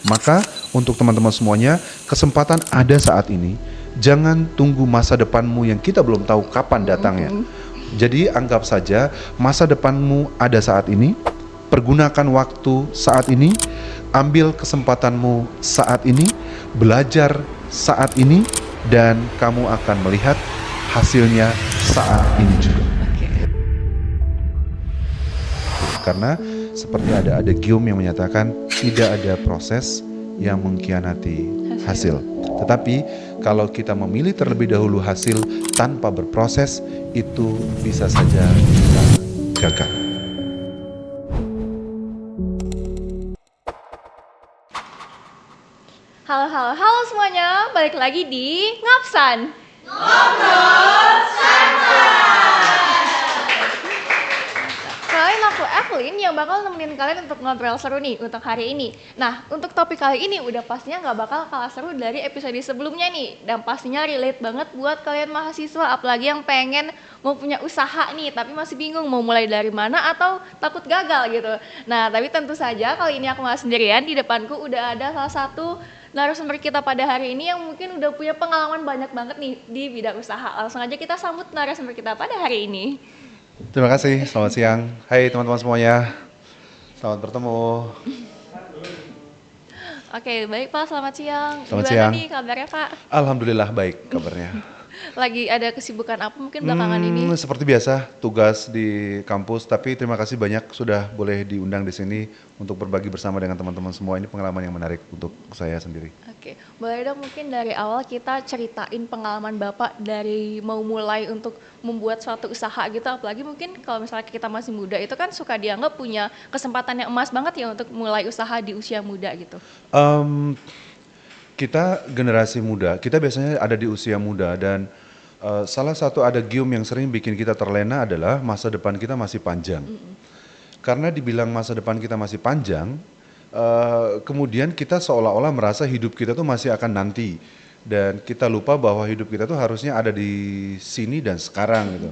Maka untuk teman-teman semuanya, kesempatan ada saat ini. Jangan tunggu masa depanmu yang kita belum tahu kapan datangnya. Jadi anggap saja masa depanmu ada saat ini. Pergunakan waktu saat ini, ambil kesempatanmu saat ini, belajar saat ini, dan kamu akan melihat hasilnya saat ini juga. Karena seperti ada Guillaume yang menyatakan tidak ada proses yang mengkhianati hasil. Tetapi kalau kita memilih terlebih dahulu hasil tanpa berproses, itu bisa saja kita gagal. Halo semuanya, balik lagi di Ngapsan. Kalian aku Evelyn yang bakal nemenin kalian untuk ngobrol seru nih untuk hari ini. Nah, untuk topik kali ini udah pastinya nggak bakal kalah seru dari episode sebelumnya nih. Dan pastinya relate banget buat kalian mahasiswa, apalagi yang pengen mau punya usaha nih, tapi masih bingung mau mulai dari mana atau takut gagal gitu. Nah, tapi tentu saja kali ini aku nggak sendirian, di depanku udah ada salah satu narasumber kita pada hari ini yang mungkin udah punya pengalaman banyak banget nih di bidang usaha. Langsung aja kita sambut narasumber kita pada hari ini. Terima kasih, selamat siang. Hai teman-teman semuanya, selamat bertemu. Oke, baik Pak, selamat siang. Selamat Gimana siang. nih kabarnya Pak? Alhamdulillah baik kabarnya. Lagi ada kesibukan apa mungkin belakangan ini? Seperti biasa, tugas di kampus, tapi terima kasih banyak sudah boleh diundang di sini untuk berbagi bersama dengan teman-teman semua. Ini pengalaman yang menarik untuk saya sendiri. Oke, boleh dong mungkin dari awal kita ceritain pengalaman Bapak dari mau mulai untuk membuat suatu usaha gitu, apalagi mungkin kalau misalnya kita masih muda itu kan suka dianggap punya kesempatan yang emas banget ya untuk mulai usaha di usia muda gitu. Kita generasi muda, kita biasanya ada di usia muda dan salah satu ada Guillaume yang sering bikin kita terlena adalah masa depan kita masih panjang. Karena dibilang masa depan kita masih panjang, kemudian kita seolah-olah merasa hidup kita tuh masih akan nanti. Dan kita lupa bahwa hidup kita tuh harusnya ada di sini dan sekarang gitu.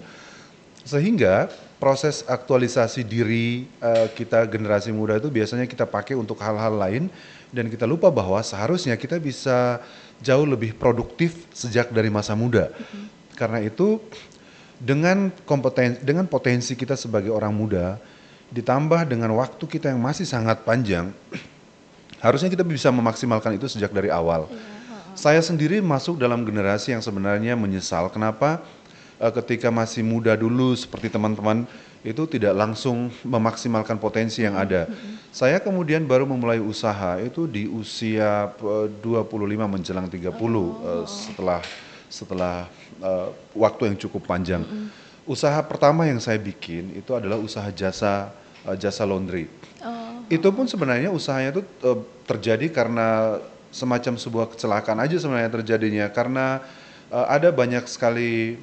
Sehingga proses aktualisasi diri kita generasi muda itu biasanya kita pakai untuk hal-hal lain dan kita lupa bahwa seharusnya kita bisa jauh lebih produktif sejak dari masa muda. Karena itu dengan potensi kita sebagai orang muda ditambah dengan waktu kita yang masih sangat panjang, harusnya kita bisa memaksimalkan itu sejak dari awal. Saya sendiri masuk dalam generasi yang sebenarnya menyesal kenapa ketika masih muda dulu seperti teman-teman itu tidak langsung memaksimalkan potensi yang ada. Saya kemudian baru memulai usaha itu di usia 25 menjelang 30 setelah waktu yang cukup panjang. Usaha pertama yang saya bikin itu adalah usaha jasa laundry. Itu pun sebenarnya usahanya itu terjadi karena semacam sebuah kecelakaan aja sebenarnya terjadinya karena ada banyak sekali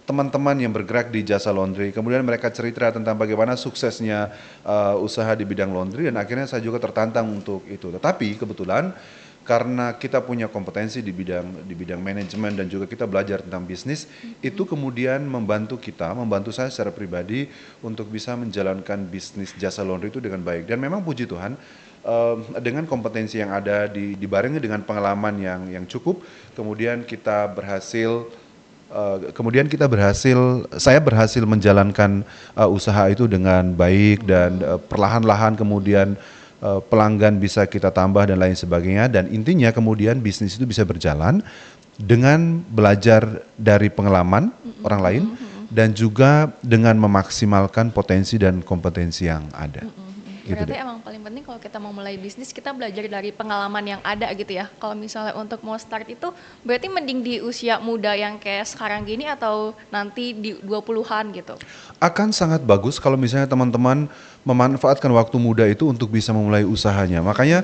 teman-teman yang bergerak di jasa laundry, kemudian mereka cerita tentang bagaimana suksesnya usaha di bidang laundry dan akhirnya saya juga tertantang untuk itu. Tetapi kebetulan karena kita punya kompetensi di bidang manajemen dan juga kita belajar tentang bisnis, itu kemudian membantu saya secara pribadi untuk bisa menjalankan bisnis jasa laundry itu dengan baik. Dan memang puji Tuhan, dengan kompetensi yang ada dibarengi dengan pengalaman yang cukup, kemudian saya berhasil menjalankan usaha itu dengan baik dan perlahan-lahan kemudian pelanggan bisa kita tambah dan lain sebagainya dan intinya kemudian bisnis itu bisa berjalan dengan belajar dari pengalaman orang lain dan juga dengan memaksimalkan potensi dan kompetensi yang ada. Berarti emang paling penting kalau kita mau mulai bisnis kita belajar dari pengalaman yang ada gitu ya. Kalau misalnya untuk mau start itu berarti mending di usia muda yang kayak sekarang gini atau nanti di 20-an gitu. Akan sangat bagus kalau misalnya teman-teman memanfaatkan waktu muda itu untuk bisa memulai usahanya. Makanya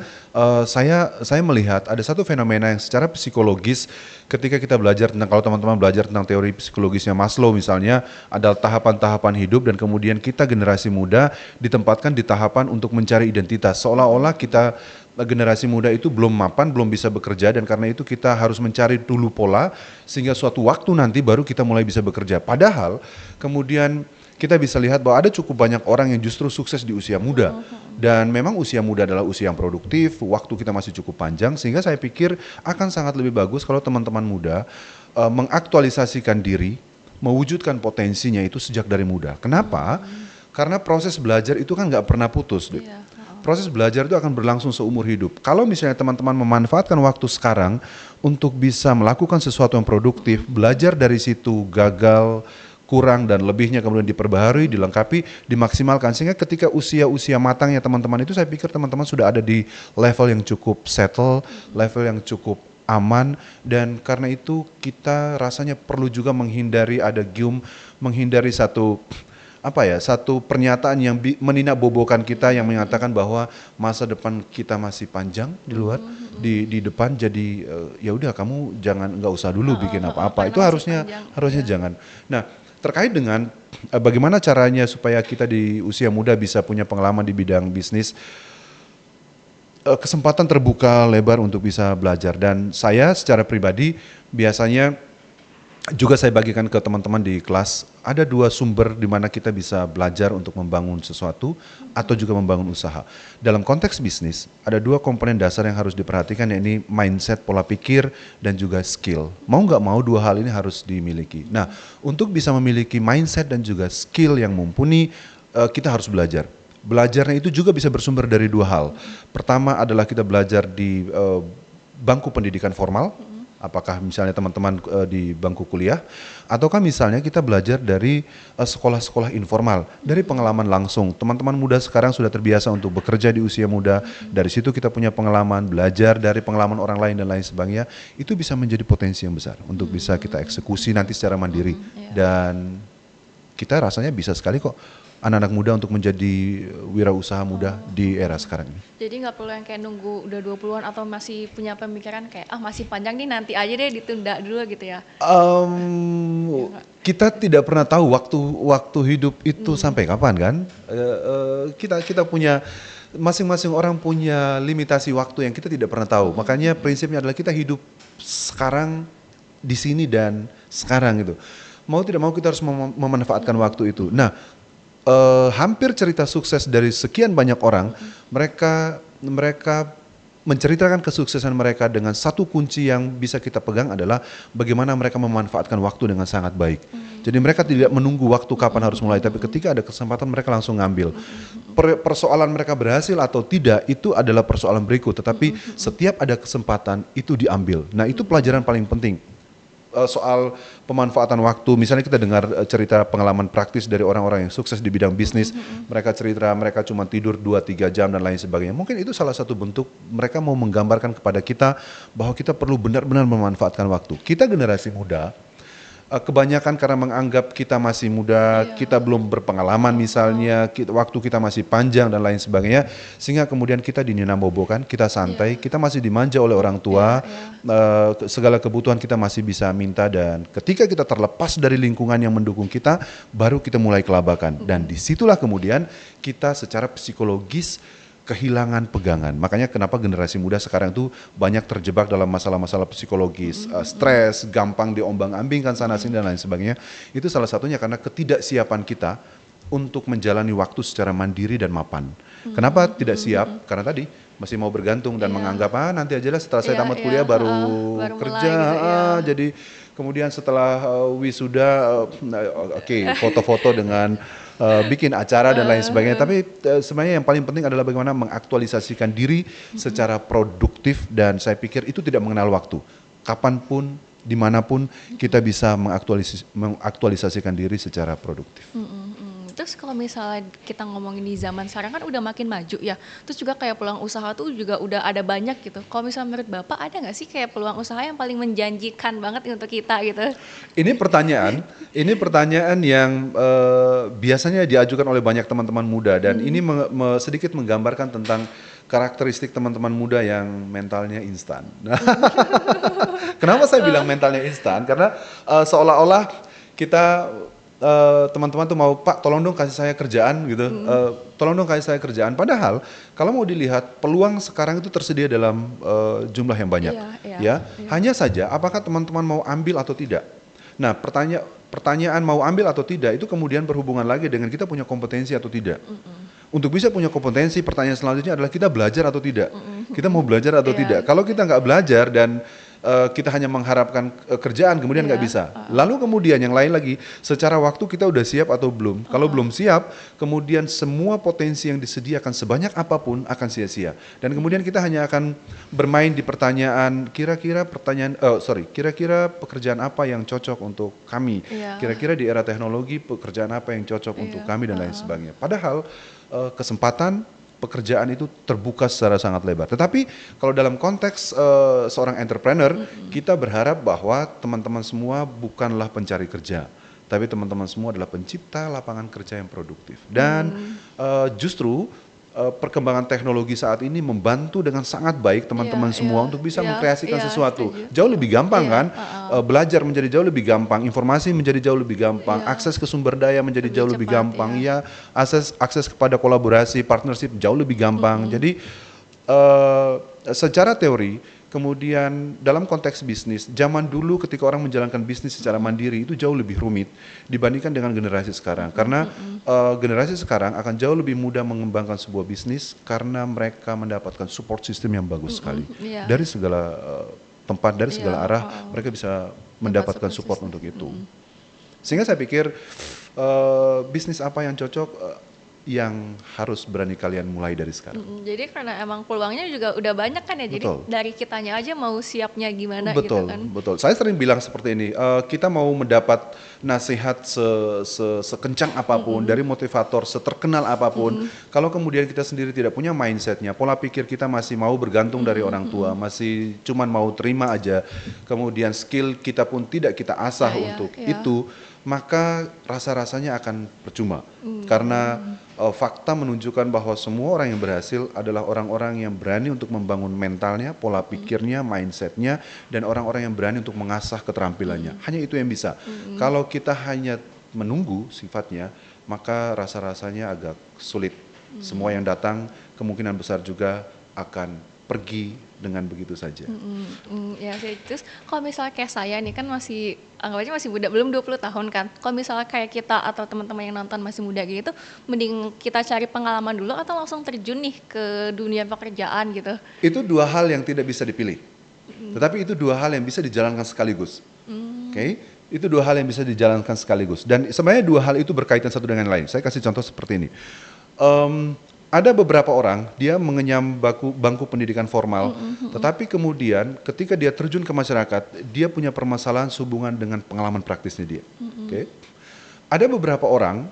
saya melihat ada satu fenomena yang secara psikologis ketika kita belajar tentang, kalau teman-teman belajar tentang teori psikologisnya Maslow misalnya, ada tahapan-tahapan hidup dan kemudian kita generasi muda ditempatkan di tahapan untuk mencari identitas. Seolah-olah kita generasi muda itu belum mapan, belum bisa bekerja dan karena itu kita harus mencari dulu pola sehingga suatu waktu nanti baru kita mulai bisa bekerja. Padahal kemudian kita bisa lihat bahwa ada cukup banyak orang yang justru sukses di usia muda. Dan memang usia muda adalah usia yang produktif, waktu kita masih cukup panjang, sehingga saya pikir akan sangat lebih bagus kalau teman-teman muda mengaktualisasikan diri, mewujudkan potensinya itu sejak dari muda. Kenapa? Karena proses belajar itu kan nggak pernah putus. Iya. Proses belajar itu akan berlangsung seumur hidup. Kalau misalnya teman-teman memanfaatkan waktu sekarang untuk bisa melakukan sesuatu yang produktif, belajar dari situ, gagal, kurang dan lebihnya kemudian diperbaharui, dilengkapi, dimaksimalkan, sehingga ketika usia-usia matangnya teman-teman itu, saya pikir teman-teman sudah ada di level yang cukup settle, level yang cukup aman. Dan karena itu kita rasanya perlu juga menghindari ada gium, menghindari satu satu pernyataan yang meninabobokan kita, yang menyatakan bahwa masa depan kita masih panjang di luar, di depan, jadi ya udah kamu nggak usah dulu bikin apa-apa. Itu harusnya jangan. Nah, terkait dengan bagaimana caranya supaya kita di usia muda bisa punya pengalaman di bidang bisnis, kesempatan terbuka lebar untuk bisa belajar. Dan saya secara pribadi biasanya juga saya bagikan ke teman-teman di kelas, ada 2 sumber di mana kita bisa belajar untuk membangun sesuatu atau juga membangun usaha. Dalam konteks bisnis, ada 2 komponen dasar yang harus diperhatikan, yakni mindset, pola pikir, dan juga skill. Mau nggak mau 2 hal ini harus dimiliki. Nah, untuk bisa memiliki mindset dan juga skill yang mumpuni, kita harus belajar. Belajarnya itu juga bisa bersumber dari 2 hal. Pertama adalah kita belajar di bangku pendidikan formal, apakah misalnya teman-teman di bangku kuliah, ataukah misalnya kita belajar dari sekolah-sekolah informal, dari pengalaman langsung. Teman-teman muda sekarang sudah terbiasa untuk bekerja di usia muda, dari situ kita punya pengalaman, belajar dari pengalaman orang lain dan lain sebagainya. Itu bisa menjadi potensi yang besar untuk bisa kita eksekusi nanti secara mandiri. Dan kita rasanya bisa sekali kok anak-anak muda untuk menjadi wirausaha muda di era sekarang ini. Jadi nggak perlu yang kayak nunggu udah 20-an atau masih punya pemikiran kayak masih panjang nih, nanti aja deh, ditunda dulu gitu ya. Kita tidak pernah tahu waktu hidup itu sampai kapan kan. Kita punya, masing-masing orang punya limitasi waktu yang kita tidak pernah tahu. Makanya prinsipnya adalah kita hidup sekarang, di sini dan sekarang gitu. Mau tidak mau kita harus memanfaatkan waktu itu. Nah, hampir cerita sukses dari sekian banyak orang, mereka menceritakan kesuksesan mereka dengan satu kunci yang bisa kita pegang adalah bagaimana mereka memanfaatkan waktu dengan sangat baik. Jadi mereka tidak menunggu waktu kapan harus mulai, tapi ketika ada kesempatan mereka langsung ngambil. Persoalan mereka berhasil atau tidak itu adalah persoalan berikut, tetapi setiap ada kesempatan itu diambil. Nah, itu pelajaran paling penting. Soal pemanfaatan waktu, misalnya kita dengar cerita pengalaman praktis dari orang-orang yang sukses di bidang bisnis, mereka cerita mereka cuma tidur 2-3 jam dan lain sebagainya. Mungkin itu salah satu bentuk mereka mau menggambarkan kepada kita bahwa kita perlu benar-benar memanfaatkan waktu. Kita generasi muda, kebanyakan karena menganggap kita masih muda, kita belum berpengalaman misalnya, waktu kita masih panjang dan lain sebagainya, sehingga kemudian kita dininabobokan, kita santai, kita masih dimanja oleh orang tua, segala kebutuhan kita masih bisa minta, dan ketika kita terlepas dari lingkungan yang mendukung kita, baru kita mulai kelabakan. Dan disitulah kemudian kita secara psikologis kehilangan pegangan. Makanya kenapa generasi muda sekarang itu banyak terjebak dalam masalah-masalah psikologis, stres, gampang diombang-ambingkan sana sini dan lain sebagainya. Itu salah satunya karena ketidaksiapan kita untuk menjalani waktu secara mandiri dan mapan. Kenapa tidak siap? Karena tadi masih mau bergantung dan menganggap nanti aja lah setelah saya tamat kuliah baru kerja. Gitu, jadi kemudian setelah wisuda, foto-foto dengan bikin acara dan lain sebagainya. Tapi sebenarnya yang paling penting adalah bagaimana mengaktualisasikan diri secara produktif, dan saya pikir itu tidak mengenal waktu. Kapanpun, dimanapun kita bisa mengaktualisasikan diri secara produktif. Terus kalau misalnya kita ngomongin di zaman sekarang kan udah makin maju ya, terus juga kayak peluang usaha tuh juga udah ada banyak gitu. Kalau misalnya menurut Bapak ada nggak sih kayak peluang usaha yang paling menjanjikan banget untuk kita gitu? Ini pertanyaan yang biasanya diajukan oleh banyak teman-teman muda, dan ini sedikit menggambarkan tentang karakteristik teman-teman muda yang mentalnya instan. Kenapa saya bilang mentalnya instan? Karena seolah-olah kita teman-teman tuh mau, Pak tolong dong kasih saya kerjaan gitu, tolong dong kasih saya kerjaan. Padahal kalau mau dilihat peluang sekarang itu tersedia dalam jumlah yang banyak, hanya saja apakah teman-teman mau ambil atau tidak. Nah, pertanyaan mau ambil atau tidak itu kemudian berhubungan lagi dengan kita punya kompetensi atau tidak. Untuk bisa punya kompetensi, pertanyaan selanjutnya adalah kita belajar atau tidak. Kita mau belajar atau Iya. tidak. Kalau kita nggak belajar dan kita hanya mengharapkan kerjaan, kemudian nggak Iya. bisa. Lalu kemudian yang lain lagi, secara waktu kita udah siap atau belum. Kalau belum siap, kemudian semua potensi yang disediakan sebanyak apapun akan sia-sia. Dan kemudian kita hanya akan bermain di pertanyaan, kira-kira pekerjaan apa yang cocok untuk kami. Iya. Kira-kira di era teknologi pekerjaan apa yang cocok untuk Iya, kami dan lain sebagainya. Padahal kesempatan pekerjaan itu terbuka secara sangat lebar. Tetapi kalau dalam konteks seorang entrepreneur, kita berharap bahwa teman-teman semua bukanlah pencari kerja, tapi teman-teman semua adalah pencipta lapangan kerja yang produktif. Dan justru perkembangan teknologi saat ini membantu dengan sangat baik teman-teman Iya, semua iya, untuk bisa iya, mengkreasikan iya, sesuatu. setuju. Jauh lebih gampang Iya, kan? Belajar menjadi jauh lebih gampang, informasi menjadi jauh lebih gampang, Iya. akses ke sumber daya menjadi Lebih jauh lebih cepat, gampang, iya. ya akses kepada kolaborasi, partnership jauh lebih gampang. Jadi secara teori, kemudian dalam konteks bisnis, zaman dulu ketika orang menjalankan bisnis secara mandiri itu jauh lebih rumit dibandingkan dengan generasi sekarang. Karena generasi sekarang akan jauh lebih mudah mengembangkan sebuah bisnis karena mereka mendapatkan support system yang bagus sekali. Iya. Dari segala tempat, dari segala Iya, arah, mereka bisa mendapatkan support system. untuk itu. Sehingga saya pikir bisnis apa yang cocok, yang harus berani kalian mulai dari sekarang. Jadi karena emang peluangnya juga udah banyak kan ya, jadi Betul. dari kitanya aja mau siapnya gimana Betul, gitu kan. betul. Saya sering bilang seperti ini, kita mau mendapat nasihat sekencang apapun, dari motivator seterkenal apapun, kalau kemudian kita sendiri tidak punya mindsetnya, pola pikir kita masih mau bergantung dari orang tua, masih cuman mau terima aja, kemudian skill kita pun tidak kita asah Iya, untuk iya. itu, maka rasa-rasanya akan percuma. Karena fakta menunjukkan bahwa semua orang yang berhasil adalah orang-orang yang berani untuk membangun mentalnya, pola pikirnya, mindsetnya, dan orang-orang yang berani untuk mengasah keterampilannya. Hanya itu yang bisa. Kalau kita hanya menunggu sifatnya, maka rasa-rasanya agak sulit. Semua yang datang kemungkinan besar juga akan pergi dengan begitu saja. Ya sih, terus kalau misalnya kayak saya nih kan masih, anggap aja masih muda, belum 20 tahun kan. Kalau misalnya kayak kita atau teman-teman yang nonton masih muda gitu, mending kita cari pengalaman dulu atau langsung terjun nih ke dunia pekerjaan gitu. Itu dua hal yang tidak bisa dipilih. Tetapi itu dua hal yang bisa dijalankan sekaligus. Oke? Itu dua hal yang bisa dijalankan sekaligus. Dan sebenarnya dua hal itu berkaitan satu dengan lain. Saya kasih contoh seperti ini. Ada beberapa orang, dia mengenyam bangku pendidikan formal, tetapi kemudian ketika dia terjun ke masyarakat, dia punya permasalahan sehubungan dengan pengalaman praktisnya dia. Oke? Ada beberapa orang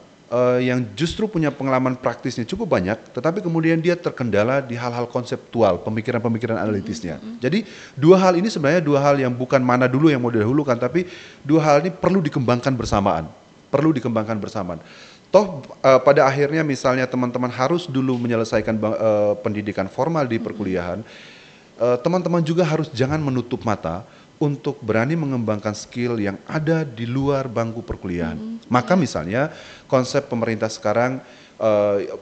yang justru punya pengalaman praktisnya cukup banyak, tetapi kemudian dia terkendala di hal-hal konseptual, pemikiran-pemikiran analitisnya. Jadi dua hal ini sebenarnya dua hal yang bukan mana dulu yang mau didahulukan, tapi dua hal ini perlu dikembangkan bersamaan. Perlu dikembangkan bersamaan. Toh pada akhirnya misalnya teman-teman harus dulu menyelesaikan pendidikan formal di perkuliahan, teman-teman juga harus jangan menutup mata untuk berani mengembangkan skill yang ada di luar bangku perkuliahan. Maka misalnya konsep pemerintah sekarang,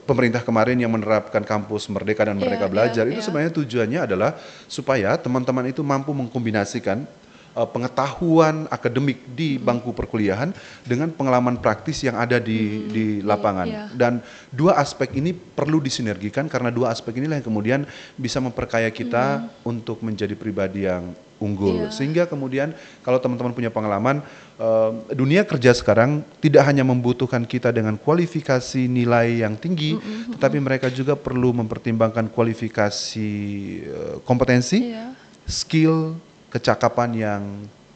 pemerintah kemarin yang menerapkan kampus Merdeka dan Merdeka Belajar, itu sebenarnya tujuannya adalah supaya teman-teman itu mampu mengkombinasikan pengetahuan akademik di bangku perkuliahan dengan pengalaman praktis yang ada di lapangan. Iya. Dan dua aspek ini perlu disinergikan karena dua aspek inilah yang kemudian bisa memperkaya kita untuk menjadi pribadi yang unggul. Iya. Sehingga kemudian kalau teman-teman punya pengalaman, dunia kerja sekarang tidak hanya membutuhkan kita dengan kualifikasi nilai yang tinggi, tetapi mereka juga perlu mempertimbangkan kualifikasi kompetensi, Iya. skill, kecakapan yang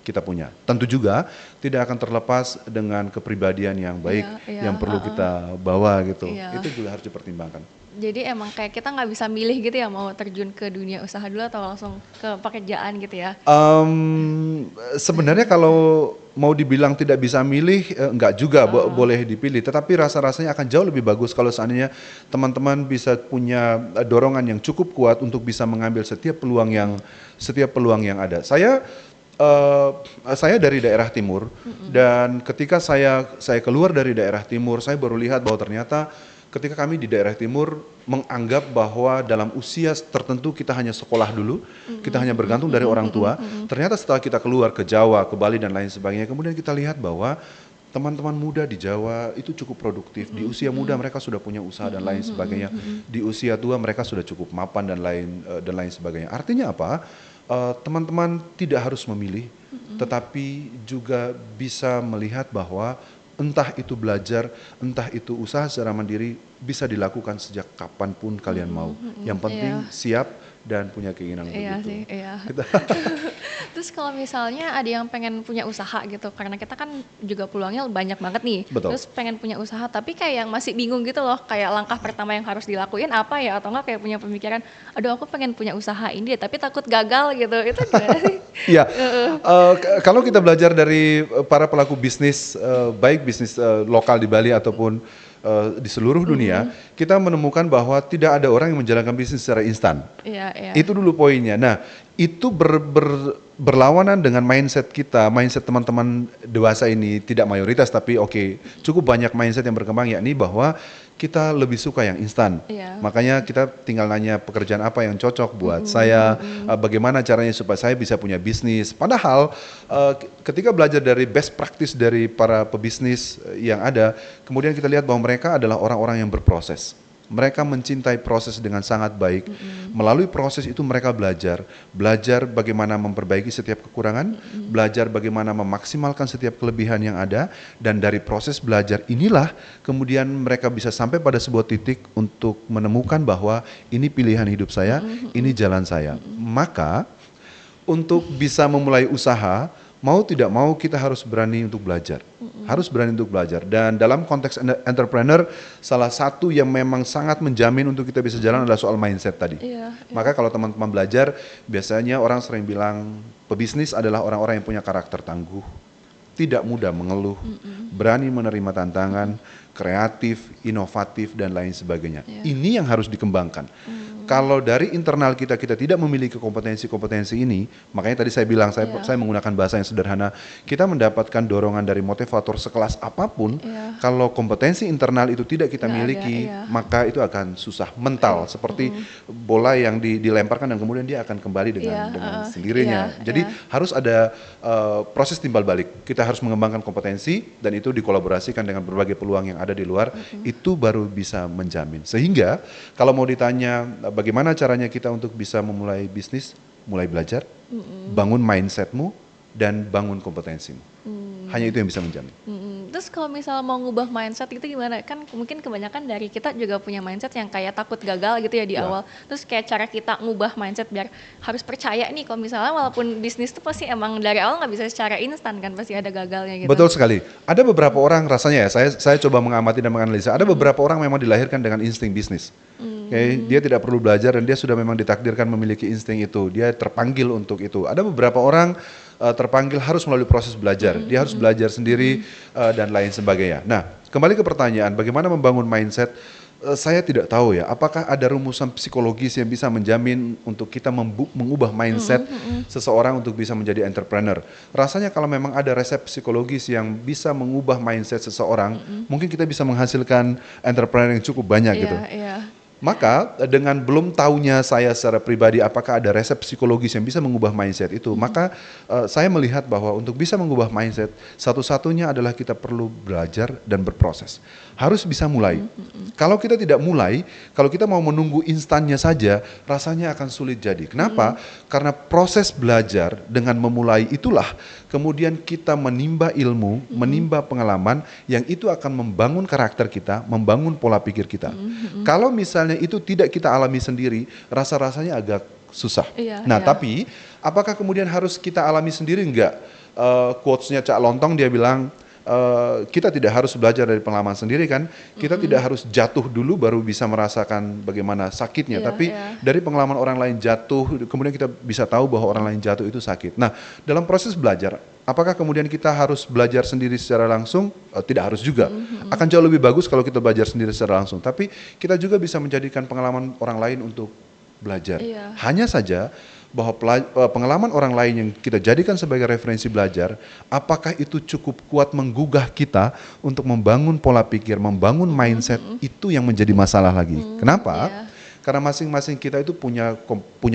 kita punya. Tentu juga tidak akan terlepas dengan kepribadian yang baik yang perlu kita bawa gitu. Iya. Itu juga harus dipertimbangkan. Jadi emang kayak kita nggak bisa milih gitu ya, mau terjun ke dunia usaha dulu atau langsung ke pekerjaan gitu ya. Sebenarnya kalau mau dibilang tidak bisa milih, enggak juga boleh dipilih. Tetapi rasa-rasanya akan jauh lebih bagus kalau seandainya teman-teman bisa punya dorongan yang cukup kuat untuk bisa mengambil setiap peluang yang ada. Saya dari daerah timur, dan ketika saya keluar dari daerah timur, saya baru lihat bahwa ternyata ketika kami di daerah timur menganggap bahwa dalam usia tertentu kita hanya sekolah dulu, kita hanya bergantung dari orang tua. Ternyata setelah kita keluar ke Jawa, ke Bali dan lain sebagainya, kemudian kita lihat bahwa teman-teman muda di Jawa itu cukup produktif. Di usia muda mereka sudah punya usaha dan lain sebagainya. Di usia tua mereka sudah cukup mapan dan lain sebagainya. Artinya apa? Teman-teman tidak harus memilih, tetapi juga bisa melihat bahwa entah itu belajar, entah itu usaha secara mandiri bisa dilakukan sejak kapanpun kalian mau. Yang penting Iya. siap dan punya keinginan untuk Iya itu. sih, iya. Kita- Terus kalau misalnya ada yang pengen punya usaha gitu, karena kita kan juga peluangnya banyak banget nih. Betul. Terus pengen punya usaha, tapi kayak yang masih bingung gitu loh, kayak langkah pertama yang harus dilakuin apa ya? Atau enggak kayak punya pemikiran, aduh aku pengen punya usaha ini deh, tapi takut gagal gitu. Itu gimana sih? Iya, kalau kita belajar dari para pelaku bisnis, baik bisnis lokal di Bali ataupun di seluruh dunia, kita menemukan bahwa tidak ada orang yang menjalankan bisnis secara instan. Iya, iya. Itu dulu poinnya. Nah, itu berlawanan dengan mindset kita, mindset teman-teman dewasa ini, tidak mayoritas tapi oke, cukup banyak mindset yang berkembang, yakni bahwa kita lebih suka yang instan. Iya. Makanya kita tinggal nanya pekerjaan apa yang cocok buat saya, bagaimana caranya supaya saya bisa punya bisnis. Padahal ketika belajar dari best practice dari para pebisnis yang ada, kemudian kita lihat bahwa mereka adalah orang-orang yang berproses. Mereka mencintai proses dengan sangat baik. Melalui proses itu mereka belajar bagaimana memperbaiki setiap kekurangan, belajar bagaimana memaksimalkan setiap kelebihan yang ada, dan dari proses belajar inilah kemudian mereka bisa sampai pada sebuah titik untuk menemukan bahwa ini pilihan hidup saya, ini jalan saya. Maka untuk bisa memulai usaha, mau tidak mau kita harus berani untuk belajar. Harus berani untuk belajar. Dan dalam konteks entrepreneur, salah satu yang memang sangat menjamin untuk kita bisa jalan adalah soal mindset tadi. Iya, Maka kalau teman-teman belajar, biasanya orang sering bilang pebisnis adalah orang-orang yang punya karakter tangguh, tidak mudah mengeluh, berani menerima tantangan, kreatif, inovatif, dan lain sebagainya. Iya. Ini yang harus dikembangkan. Kalau dari internal kita tidak memiliki kompetensi-kompetensi ini, makanya tadi saya bilang, saya menggunakan bahasa yang sederhana, kita mendapatkan dorongan dari motivator sekelas apapun, Iya. kalau kompetensi internal itu tidak kita Nggak ada, miliki, iya. maka itu akan susah, mental, seperti bola yang dilemparkan dan kemudian dia akan kembali dengan sendirinya. Iya, Jadi iya. harus ada proses timbal balik. Kita harus mengembangkan kompetensi dan itu dikolaborasikan dengan berbagai peluang yang ada di luar, itu baru bisa menjamin. Sehingga kalau mau ditanya bagaimana caranya kita untuk bisa memulai bisnis, mulai belajar, bangun mindsetmu dan bangun kompetensimu. Hanya itu yang bisa menjamin. Terus kalau misal mau ngubah mindset itu gimana? Kan mungkin kebanyakan dari kita juga punya mindset yang kayak takut gagal gitu ya di Ya. awal. Terus kayak cara kita ngubah mindset biar harus percaya nih kalau misalnya walaupun bisnis tuh pasti emang dari awal nggak bisa secara instan kan, pasti ada gagalnya gitu. Betul sekali. Ada beberapa orang rasanya ya, saya coba mengamati dan menganalisa. Ada beberapa orang memang dilahirkan dengan insting bisnis. Oke, dia tidak perlu belajar dan dia sudah memang ditakdirkan memiliki insting itu. Dia terpanggil untuk itu. Ada beberapa orang terpanggil harus melalui proses belajar. Dia harus belajar sendiri dan lain sebagainya. Nah, kembali ke pertanyaan, bagaimana membangun mindset? Saya tidak tahu ya, apakah ada rumusan psikologis yang bisa menjamin untuk kita mengubah mindset seseorang untuk bisa menjadi entrepreneur. Rasanya kalau memang ada resep psikologis yang bisa mengubah mindset seseorang, mungkin kita bisa menghasilkan entrepreneur yang cukup banyak gitu. Iya. Maka dengan belum tahunya saya secara pribadi apakah ada resep psikologis yang bisa mengubah mindset itu, maka saya melihat bahwa untuk bisa mengubah mindset, satu-satunya adalah kita perlu belajar dan berproses. Harus bisa mulai. Kalau kita tidak mulai, kalau kita mau menunggu instannya saja, rasanya akan sulit jadi. Kenapa? Karena proses belajar dengan memulai itulah kemudian kita menimba ilmu, menimba pengalaman yang itu akan membangun karakter kita, membangun pola pikir kita. Kalau misalnya itu tidak kita alami sendiri, rasa-rasanya agak susah. Iya, Nah, iya. tapi apakah kemudian harus kita alami sendiri? Enggak. Quotes-nya Cak Lontong, dia bilang, kita tidak harus belajar dari pengalaman sendiri kan, kita tidak harus jatuh dulu baru bisa merasakan bagaimana sakitnya, Iya, tapi iya. dari pengalaman orang lain jatuh, kemudian kita bisa tahu bahwa orang lain jatuh itu sakit. Nah, dalam proses belajar, apakah kemudian kita harus belajar sendiri secara langsung? Tidak harus juga. Akan jauh lebih bagus kalau kita belajar sendiri secara langsung, tapi kita juga bisa menjadikan pengalaman orang lain untuk belajar. Iya. Hanya saja bahwa pengalaman orang lain yang kita jadikan sebagai referensi belajar, apakah itu cukup kuat menggugah kita untuk membangun pola pikir, membangun mindset, itu yang menjadi masalah lagi. Kenapa? Iya. karena masing-masing kita itu punya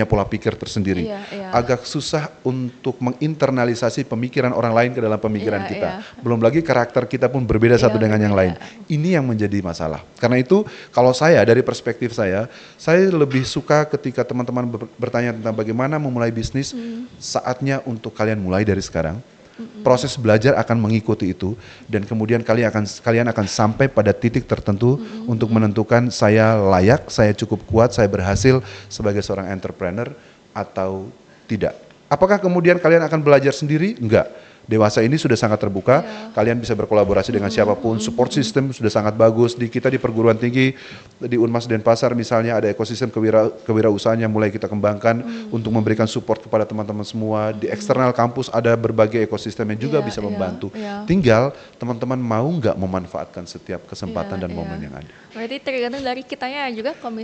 pola pikir tersendiri. Iya, iya. Agak susah untuk menginternalisasi pemikiran orang lain ke dalam pemikiran Iya, kita. iya. Belum lagi karakter kita pun berbeda satu Iya, dengan yang lain. berbeda. Ini yang menjadi masalah. Karena itu kalau saya dari perspektif saya lebih suka ketika teman-teman bertanya tentang bagaimana memulai bisnis, saatnya untuk kalian mulai dari sekarang. Proses belajar akan mengikuti itu dan kemudian kalian akan sampai pada titik tertentu untuk menentukan saya layak, saya cukup kuat, saya berhasil sebagai seorang entrepreneur atau tidak. Apakah kemudian kalian akan belajar sendiri? Enggak. Dewasa ini sudah sangat terbuka, kalian bisa berkolaborasi dengan siapapun, support system sudah sangat bagus, di kita di perguruan tinggi, di Unmas Denpasar misalnya ada ekosistem kewirausahaan yang mulai kita kembangkan untuk memberikan support kepada teman-teman semua, di eksternal kampus ada berbagai ekosistem yang juga Iya, bisa iya, membantu, iya. tinggal teman-teman mau nggak memanfaatkan setiap kesempatan Iya, dan iya. momen yang ada. Berarti tergantung dari kitanya juga, kalau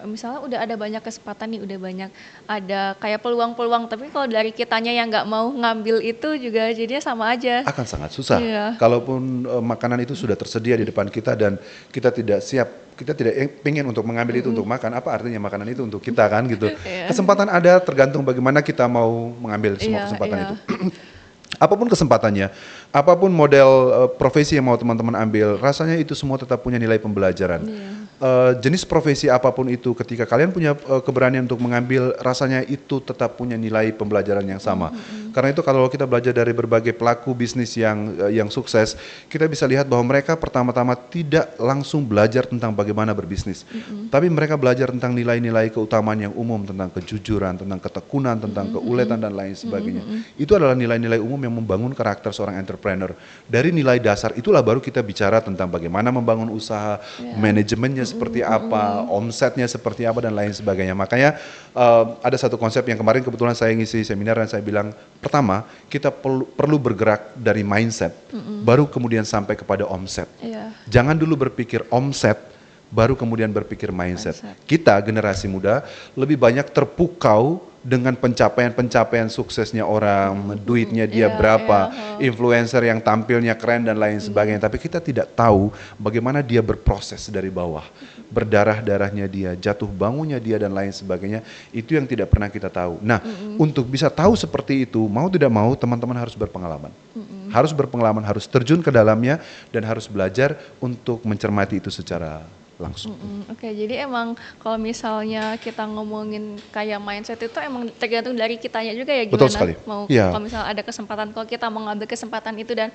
misalnya udah ada banyak kesempatan nih, udah banyak ada kayak peluang-peluang, tapi kalau dari kitanya yang nggak mau ngambil itu juga jadinya sama aja. Akan sangat susah. Iya. Kalaupun makanan itu sudah tersedia di depan kita dan kita tidak siap, kita tidak pengen untuk mengambil itu untuk makan, apa artinya makanan itu untuk kita kan gitu. Iya. Kesempatan ada, tergantung bagaimana kita mau mengambil semua Iya, kesempatan iya. itu. Apapun kesempatannya, apapun model profesi yang mau teman-teman ambil, rasanya itu semua tetap punya nilai pembelajaran. Iya. Jenis profesi apapun itu, ketika kalian punya keberanian untuk mengambil, rasanya itu tetap punya nilai pembelajaran yang sama. Karena itu kalau kita belajar dari berbagai pelaku bisnis yang sukses, kita bisa lihat bahwa mereka pertama-tama tidak langsung belajar tentang bagaimana berbisnis, tapi mereka belajar tentang nilai-nilai keutamaan yang umum, tentang kejujuran, tentang ketekunan, tentang keuletan dan lain sebagainya. Itu adalah nilai-nilai umum yang membangun karakter seorang entrepreneur. Dari nilai dasar itulah baru kita bicara tentang bagaimana membangun usaha, manajemennya seperti apa, omsetnya seperti apa dan lain sebagainya. Makanya ada satu konsep yang kemarin kebetulan saya ngisi seminar dan saya bilang, pertama kita perlu bergerak dari mindset, baru kemudian sampai kepada omset. Iya. Jangan dulu berpikir omset, baru kemudian berpikir mindset. Kita generasi muda lebih banyak terpukau dengan pencapaian-pencapaian suksesnya orang, duitnya dia Iya, berapa, iya. influencer yang tampilnya keren dan lain sebagainya. Tapi kita tidak tahu bagaimana dia berproses dari bawah, berdarah-darahnya dia, jatuh bangunnya dia dan lain sebagainya. Itu yang tidak pernah kita tahu. Nah, untuk bisa tahu seperti itu, mau tidak mau teman-teman harus berpengalaman. Harus berpengalaman, harus terjun ke dalamnya dan harus belajar untuk mencermati itu secara langsung. Oke, jadi emang kalau misalnya kita ngomongin kayak mindset itu emang tergantung dari kitanya juga ya, gimana Betul sekali. mau Iya. kalau misalnya ada kesempatan, kalau kita mau ngambil kesempatan itu dan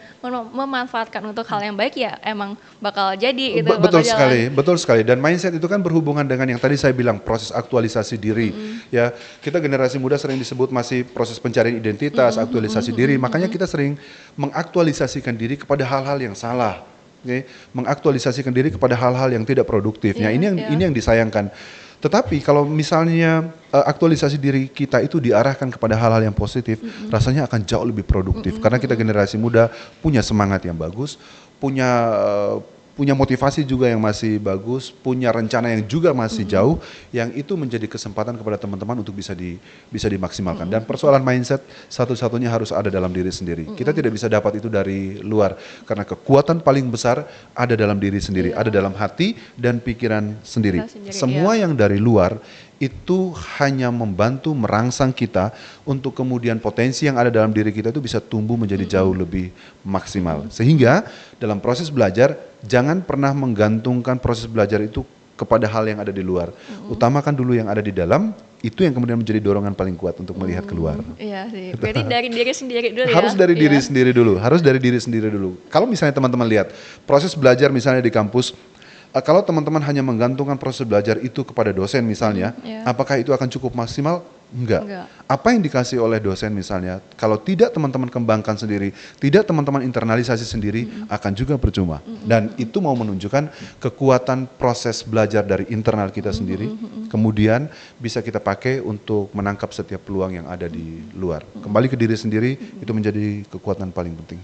memanfaatkan untuk hal yang baik, ya emang bakal jadi gitu, Betul bakal jalan. sekali, betul sekali. Dan mindset itu kan berhubungan dengan yang tadi saya bilang, proses aktualisasi diri. Ya, kita generasi muda sering disebut masih proses pencarian identitas, aktualisasi diri. Makanya kita sering mengaktualisasikan diri kepada hal-hal yang salah. Oke, mengaktualisasikan diri kepada hal-hal yang tidak produktif. Nah, Iya, ini yang disayangkan. Tetapi kalau misalnya aktualisasi diri kita itu diarahkan kepada hal-hal yang positif, rasanya akan jauh lebih produktif. Karena kita generasi muda punya semangat yang bagus, punya motivasi juga yang masih bagus, punya rencana yang juga masih jauh, yang itu menjadi kesempatan kepada teman-teman untuk bisa dimaksimalkan. Dan persoalan mindset satu-satunya harus ada dalam diri sendiri. Kita tidak bisa dapat itu dari luar, karena kekuatan paling besar ada dalam diri sendiri, ada dalam hati dan pikiran sendiri. Kita sendiri, Semua yang dari luar itu hanya membantu merangsang kita untuk kemudian potensi yang ada dalam diri kita itu bisa tumbuh menjadi jauh lebih maksimal. Sehingga dalam proses belajar, jangan pernah menggantungkan proses belajar itu kepada hal yang ada di luar. Utamakan dulu yang ada di dalam, itu yang kemudian menjadi dorongan paling kuat untuk melihat keluar. Iya sih, berarti dari diri sendiri dulu ya. Harus dari diri Iya. sendiri dulu, harus dari diri sendiri dulu. Kalau misalnya teman-teman lihat proses belajar misalnya di kampus, kalau teman-teman hanya menggantungkan proses belajar itu kepada dosen misalnya, Iya. apakah itu akan cukup maksimal? Enggak. Enggak. Apa yang dikasih oleh dosen misalnya, kalau tidak teman-teman kembangkan sendiri, tidak teman-teman internalisasi sendiri, akan juga percuma. Dan itu mau menunjukkan kekuatan proses belajar dari internal kita sendiri, kemudian bisa kita pakai untuk menangkap setiap peluang yang ada di luar. Kembali ke diri sendiri, itu menjadi kekuatan paling penting.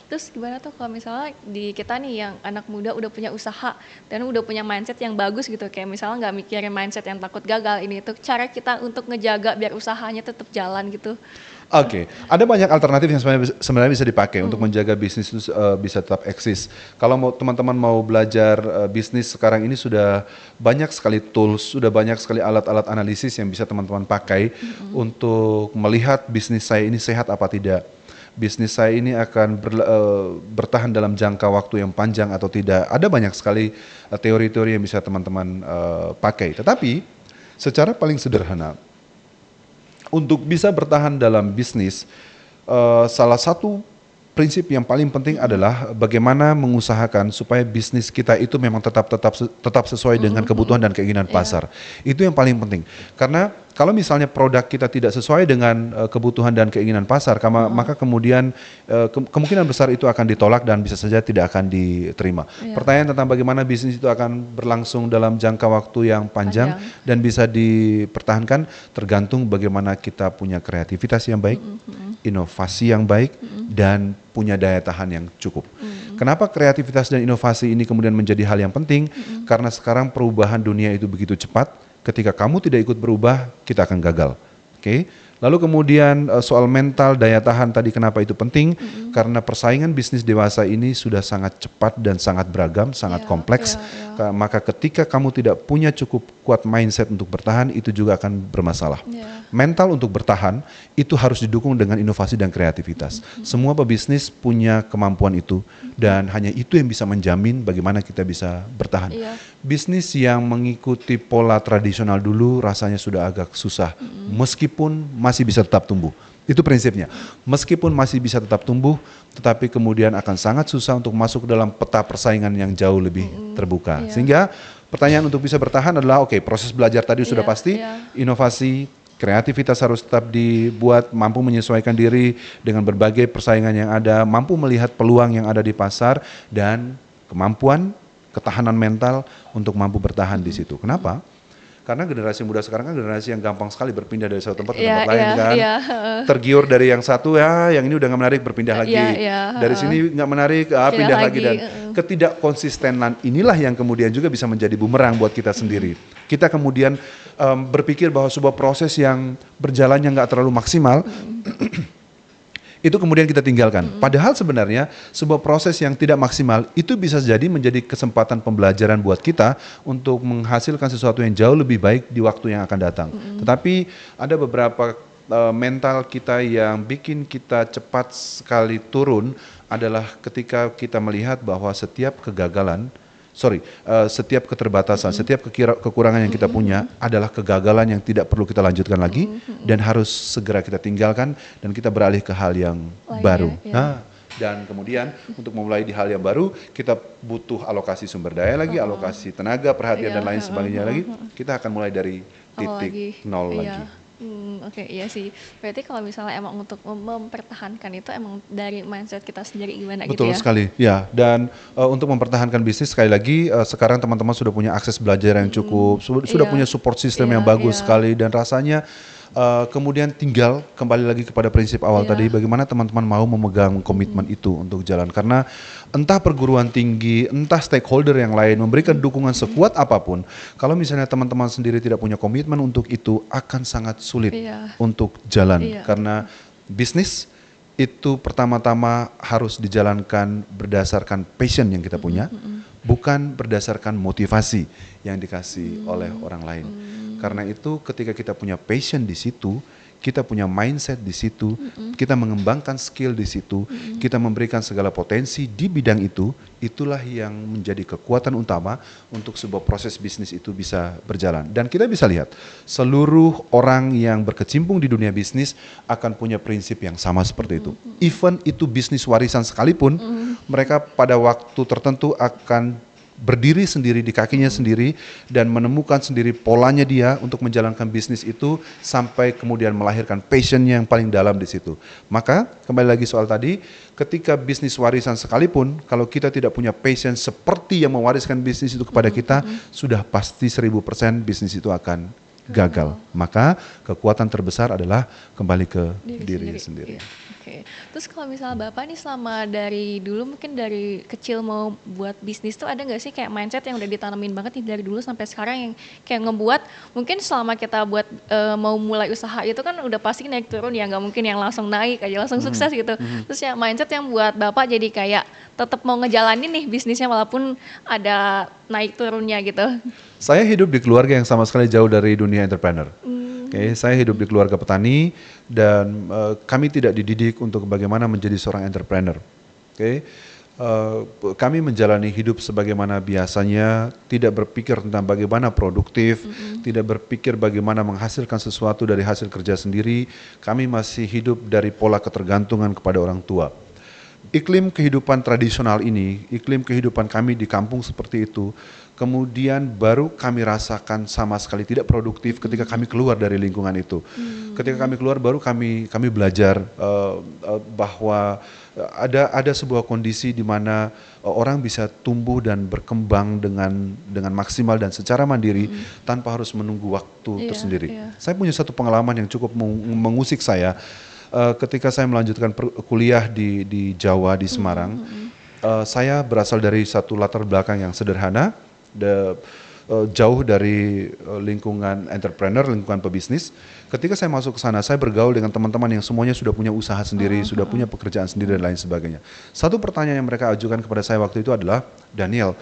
Terus gimana tuh kalau misalnya di kita nih yang anak muda udah punya usaha dan udah punya mindset yang bagus gitu, kayak misalnya nggak mikirin mindset yang takut gagal, ini tuh cara kita untuk ngejaga biar usahanya tetap jalan gitu. Oke, ada banyak alternatif yang sebenarnya bisa dipakai untuk menjaga bisnis itu bisa tetap eksis. Kalau teman-teman mau belajar bisnis sekarang ini sudah banyak sekali tools, sudah banyak sekali alat-alat analisis yang bisa teman-teman pakai untuk melihat bisnis saya ini sehat apa tidak. Bisnis saya ini akan bertahan dalam jangka waktu yang panjang atau tidak. Ada banyak sekali teori-teori yang bisa teman-teman pakai. Tetapi secara paling sederhana, untuk bisa bertahan dalam bisnis, salah satu prinsip yang paling penting adalah bagaimana mengusahakan supaya bisnis kita itu memang tetap sesuai dengan kebutuhan dan keinginan pasar. Itu yang paling penting. Karena kalau misalnya produk kita tidak sesuai dengan kebutuhan dan keinginan pasar, maka kemudian kemungkinan besar itu akan ditolak dan bisa saja tidak akan diterima. Pertanyaan tentang bagaimana bisnis itu akan berlangsung dalam jangka waktu yang panjang dan bisa dipertahankan tergantung bagaimana kita punya kreativitas yang baik, inovasi yang baik, dan punya daya tahan yang cukup. Kenapa kreativitas dan inovasi ini kemudian menjadi hal yang penting? Karena sekarang perubahan dunia itu begitu cepat. Ketika kamu tidak ikut berubah, kita akan gagal. Oke. Lalu kemudian soal mental, daya tahan tadi kenapa itu penting? Karena persaingan bisnis dewasa ini sudah sangat cepat dan sangat beragam, sangat kompleks. Maka ketika kamu tidak punya cukup kuat mindset untuk bertahan, itu juga akan bermasalah. Mental untuk bertahan itu harus didukung dengan inovasi dan kreativitas. Semua pebisnis punya kemampuan itu dan hanya itu yang bisa menjamin bagaimana kita bisa bertahan. Bisnis yang mengikuti pola tradisional dulu rasanya sudah agak susah, meskipun masih bisa tetap tumbuh. Itu prinsipnya. Meskipun masih bisa tetap tumbuh, tetapi kemudian akan sangat susah untuk masuk dalam peta persaingan yang jauh lebih terbuka. Sehingga pertanyaan untuk bisa bertahan adalah, oke, proses belajar tadi sudah pasti, inovasi, kreativitas harus tetap dibuat, mampu menyesuaikan diri dengan berbagai persaingan yang ada, mampu melihat peluang yang ada di pasar, dan kemampuan, ketahanan mental untuk mampu bertahan di situ. Kenapa? Karena generasi muda sekarang kan generasi yang gampang sekali berpindah dari satu tempat ke tempat lain kan. Tergiur dari yang satu, yang ini udah nggak menarik, berpindah lagi. Dari sini nggak menarik, pindah lagi. Dan ketidakkonsistenan inilah yang kemudian juga bisa menjadi bumerang buat kita sendiri. Kita kemudian berpikir bahwa sebuah proses yang berjalannya nggak terlalu maksimal, itu kemudian kita tinggalkan. Padahal sebenarnya sebuah proses yang tidak maksimal itu bisa jadi menjadi kesempatan pembelajaran buat kita untuk menghasilkan sesuatu yang jauh lebih baik di waktu yang akan datang. Tetapi ada beberapa mental kita yang bikin kita cepat sekali turun adalah ketika kita melihat bahwa setiap kegagalan, setiap keterbatasan, setiap kekurangan yang kita punya adalah kegagalan yang tidak perlu kita lanjutkan lagi dan harus segera kita tinggalkan dan kita beralih ke hal yang baru. Dan kemudian untuk memulai di hal yang baru, kita butuh alokasi sumber daya lagi, alokasi tenaga, perhatian dan lain sebagainya lagi. Kita akan mulai dari titik nol lagi. Oke, iya sih. Berarti kalau misalnya emang untuk mempertahankan itu emang dari mindset kita sendiri gimana gitu ya? Betul sekali, ya. Dan untuk mempertahankan bisnis sekali lagi, sekarang teman-teman sudah punya akses belajar yang cukup, sudah punya support system yang bagus sekali dan rasanya kemudian tinggal kembali lagi kepada prinsip awal tadi, bagaimana teman-teman mau memegang komitmen itu untuk jalan. Karena entah perguruan tinggi, entah stakeholder yang lain memberikan dukungan sekuat apapun, kalau misalnya teman-teman sendiri tidak punya komitmen untuk itu, akan sangat sulit untuk jalan. Karena bisnis itu pertama-tama harus dijalankan berdasarkan passion yang kita punya, bukan berdasarkan motivasi yang dikasih oleh orang lain. Karena itu ketika kita punya passion di situ, kita punya mindset di situ, kita mengembangkan skill di situ, kita memberikan segala potensi di bidang itu, itulah yang menjadi kekuatan utama untuk sebuah proses bisnis itu bisa berjalan. Dan kita bisa lihat, seluruh orang yang berkecimpung di dunia bisnis akan punya prinsip yang sama seperti itu. Even itu bisnis warisan sekalipun, mereka pada waktu tertentu akan berdiri sendiri di kakinya sendiri dan menemukan sendiri polanya dia untuk menjalankan bisnis itu sampai kemudian melahirkan passionnya yang paling dalam di situ. Maka kembali lagi soal tadi, ketika bisnis warisan sekalipun, kalau kita tidak punya passion seperti yang mewariskan bisnis itu kepada kita, sudah pasti 1000% bisnis itu akan gagal. Maka kekuatan terbesar adalah kembali ke diri sendiri. Iya. Oke. Terus kalau misalnya Bapak nih selama dari dulu mungkin dari kecil mau buat bisnis tuh ada nggak sih kayak mindset yang udah ditanamin banget nih dari dulu sampai sekarang yang kayak ngebuat mungkin selama kita buat mau mulai usaha itu kan udah pasti naik turun ya, nggak mungkin yang langsung naik aja langsung sukses gitu. Terus ya mindset yang buat Bapak jadi kayak tetap mau ngejalanin nih bisnisnya walaupun ada naik turunnya gitu. Saya hidup di keluarga yang sama sekali jauh dari dunia entrepreneur. Oke, saya hidup di keluarga petani dan kami tidak dididik untuk bagaimana menjadi seorang entrepreneur. Oke, kami menjalani hidup sebagaimana biasanya, tidak berpikir tentang bagaimana produktif, tidak berpikir bagaimana menghasilkan sesuatu dari hasil kerja sendiri. Kami masih hidup dari pola ketergantungan kepada orang tua. Iklim kehidupan tradisional ini, iklim kehidupan kami di kampung seperti itu, kemudian baru kami rasakan sama sekali tidak produktif ketika kami keluar dari lingkungan itu. Ketika kami keluar baru kami belajar bahwa ada sebuah kondisi di mana orang bisa tumbuh dan berkembang dengan maksimal dan secara mandiri tanpa harus menunggu waktu tersendiri. Saya punya satu pengalaman yang cukup mengusik saya. Ketika saya melanjutkan kuliah di Jawa, di Semarang, saya berasal dari satu latar belakang yang sederhana, jauh dari lingkungan entrepreneur, lingkungan pebisnis. Ketika saya masuk ke sana, saya bergaul dengan teman-teman yang semuanya sudah punya usaha sendiri, sudah punya pekerjaan sendiri dan lain sebagainya. Satu pertanyaan yang mereka ajukan kepada saya waktu itu adalah, Daniel,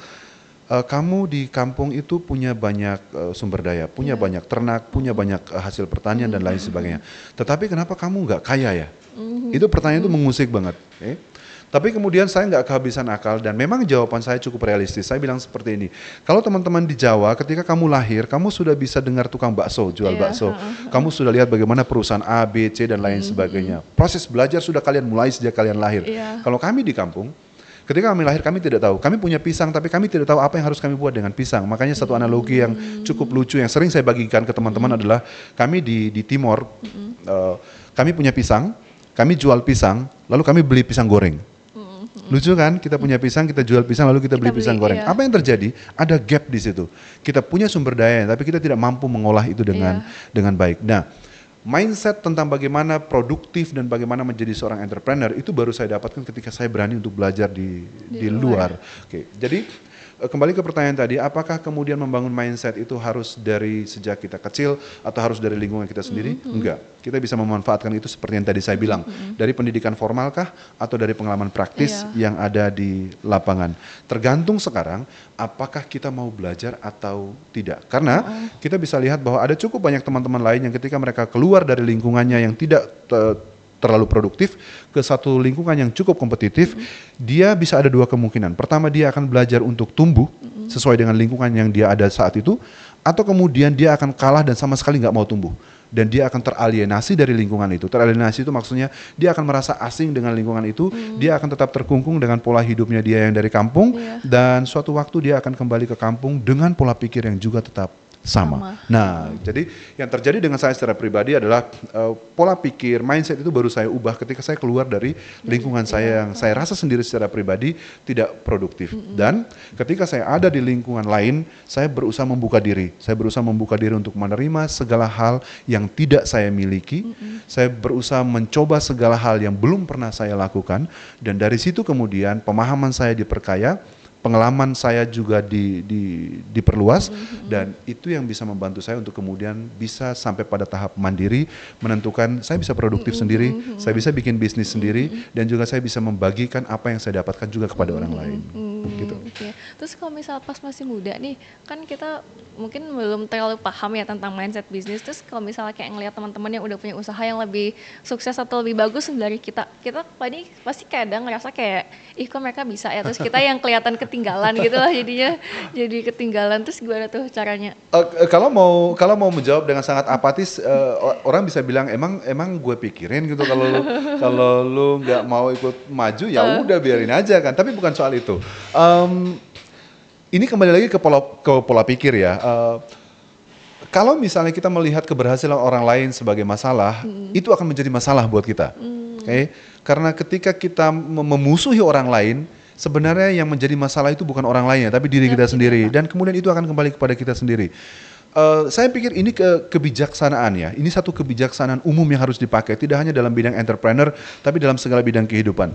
kamu di kampung itu punya banyak sumber daya, punya banyak ternak, punya banyak hasil pertanian dan lain sebagainya. Tetapi kenapa kamu nggak kaya ya? Itu pertanyaan itu mengusik banget. Okay? Tapi kemudian saya nggak kehabisan akal dan memang jawaban saya cukup realistis. Saya bilang seperti ini, kalau teman-teman di Jawa ketika kamu lahir, kamu sudah bisa dengar tukang bakso, jual bakso. Kamu sudah lihat bagaimana perusahaan A, B, C dan lain sebagainya. Proses belajar sudah kalian mulai sejak kalian lahir. Kalau kami di kampung, ketika kami lahir kami tidak tahu, kami punya pisang tapi kami tidak tahu apa yang harus kami buat dengan pisang. Makanya satu analogi yang cukup lucu yang sering saya bagikan ke teman-teman adalah kami di Timor, kami punya pisang, kami jual pisang, lalu kami beli pisang goreng. Lucu kan, kita punya pisang, kita jual pisang, lalu kita beli pisang goreng. Apa yang terjadi? Ada gap di situ. Kita punya sumber daya, tapi kita tidak mampu mengolah itu dengan baik. Nah, mindset tentang bagaimana produktif dan bagaimana menjadi seorang entrepreneur itu baru saya dapatkan ketika saya berani untuk belajar di luar. Oke, jadi kembali ke pertanyaan tadi, apakah kemudian membangun mindset itu harus dari sejak kita kecil atau harus dari lingkungan kita sendiri? Enggak, kita bisa memanfaatkan itu seperti yang tadi saya bilang, dari pendidikan formalkah atau dari pengalaman praktis yang ada di lapangan. Tergantung sekarang apakah kita mau belajar atau tidak. Karena kita bisa lihat bahwa ada cukup banyak teman-teman lain yang ketika mereka keluar dari lingkungannya yang tidak terlalu produktif ke satu lingkungan yang cukup kompetitif, dia bisa ada dua kemungkinan. Pertama, dia akan belajar untuk tumbuh sesuai dengan lingkungan yang dia ada saat itu, atau kemudian dia akan kalah dan sama sekali nggak mau tumbuh. Dan dia akan teralienasi dari lingkungan itu. Teralienasi itu maksudnya dia akan merasa asing dengan lingkungan itu, dia akan tetap terkungkung dengan pola hidupnya dia yang dari kampung, dan suatu waktu dia akan kembali ke kampung dengan pola pikir yang juga tetap sama. Nah, jadi yang terjadi dengan saya secara pribadi adalah pola pikir, mindset itu baru saya ubah ketika saya keluar dari lingkungan saya yang saya rasa sendiri secara pribadi tidak produktif. Dan ketika saya ada di lingkungan lain, saya berusaha membuka diri. Saya berusaha membuka diri untuk menerima segala hal yang tidak saya miliki. Saya berusaha mencoba segala hal yang belum pernah saya lakukan. Dan dari situ kemudian pemahaman saya diperkaya, pengalaman saya juga diperluas, dan itu yang bisa membantu saya untuk kemudian bisa sampai pada tahap mandiri, menentukan saya bisa produktif sendiri, saya bisa bikin bisnis sendiri, dan juga saya bisa membagikan apa yang saya dapatkan juga kepada orang lain. Gitu. Okay. Terus kalau misal pas masih muda nih, kan kita mungkin belum terlalu paham ya tentang mindset bisnis. Terus kalau misalnya kayak ngelihat teman-teman yang udah punya usaha yang lebih sukses atau lebih bagus dari kita pasti kadang ngerasa kayak, ih kok mereka bisa ya. Terus kita yang kelihatan ketinggalan gitu lah jadinya, jadi ketinggalan. Terus gimana tuh caranya? Kalau mau menjawab dengan sangat apatis, orang bisa bilang emang gue pikirin gitu kalau lu nggak mau ikut maju ya udah biarin aja kan. Tapi bukan soal itu. Ini kembali lagi ke pola pikir ya. Kalau misalnya kita melihat keberhasilan orang lain sebagai masalah, itu akan menjadi masalah buat kita. Okay? Karena ketika kita memusuhi orang lain, sebenarnya yang menjadi masalah itu bukan orang lainnya, tapi diri kita sendiri. Dan kemudian itu akan kembali kepada kita sendiri. Saya pikir ini kebijaksanaan ya. Ini satu kebijaksanaan umum yang harus dipakai, tidak hanya dalam bidang entrepreneur, tapi dalam segala bidang kehidupan.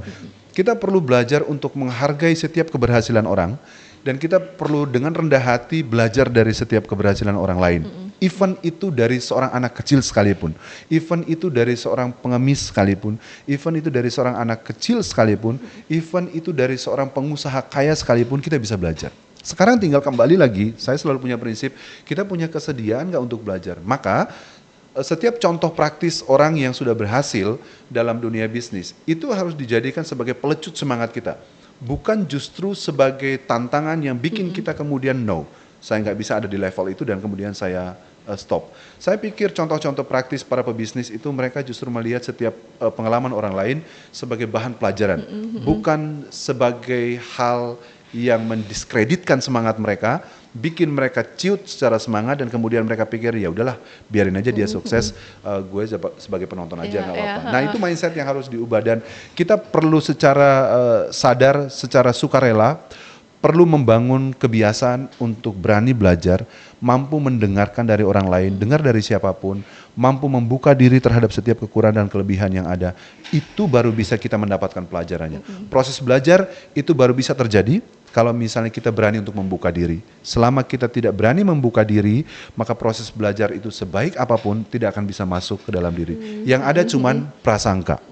Kita perlu belajar untuk menghargai setiap keberhasilan orang, dan kita perlu dengan rendah hati belajar dari setiap keberhasilan orang lain. Even itu dari seorang anak kecil sekalipun, even itu dari seorang pengemis sekalipun, even itu dari seorang anak kecil sekalipun, even itu dari seorang pengusaha kaya sekalipun, kita bisa belajar. Sekarang tinggal kembali lagi, saya selalu punya prinsip, kita punya kesediaan nggak untuk belajar. Maka setiap contoh praktis orang yang sudah berhasil dalam dunia bisnis, itu harus dijadikan sebagai pelecut semangat kita. Bukan justru sebagai tantangan yang bikin kita kemudian no, saya nggak bisa ada di level itu dan kemudian saya stop. Saya pikir contoh-contoh praktis para pebisnis itu mereka justru melihat setiap pengalaman orang lain sebagai bahan pelajaran, bukan sebagai hal yang mendiskreditkan semangat mereka, bikin mereka ciut secara semangat dan kemudian mereka pikir ya udahlah biarin aja dia sukses, gue sebagai penonton aja nggak apa-apa. Nah itu mindset yang harus diubah dan kita perlu secara sadar, secara sukarela perlu membangun kebiasaan untuk berani belajar, mampu mendengarkan dari orang lain, dengar dari siapapun, mampu membuka diri terhadap setiap kekurangan dan kelebihan yang ada. Itu baru bisa kita mendapatkan pelajarannya. Proses belajar itu baru bisa terjadi kalau misalnya kita berani untuk membuka diri. Selama kita tidak berani membuka diri, maka proses belajar itu sebaik apapun tidak akan bisa masuk ke dalam diri. Yang ada cuman prasangka.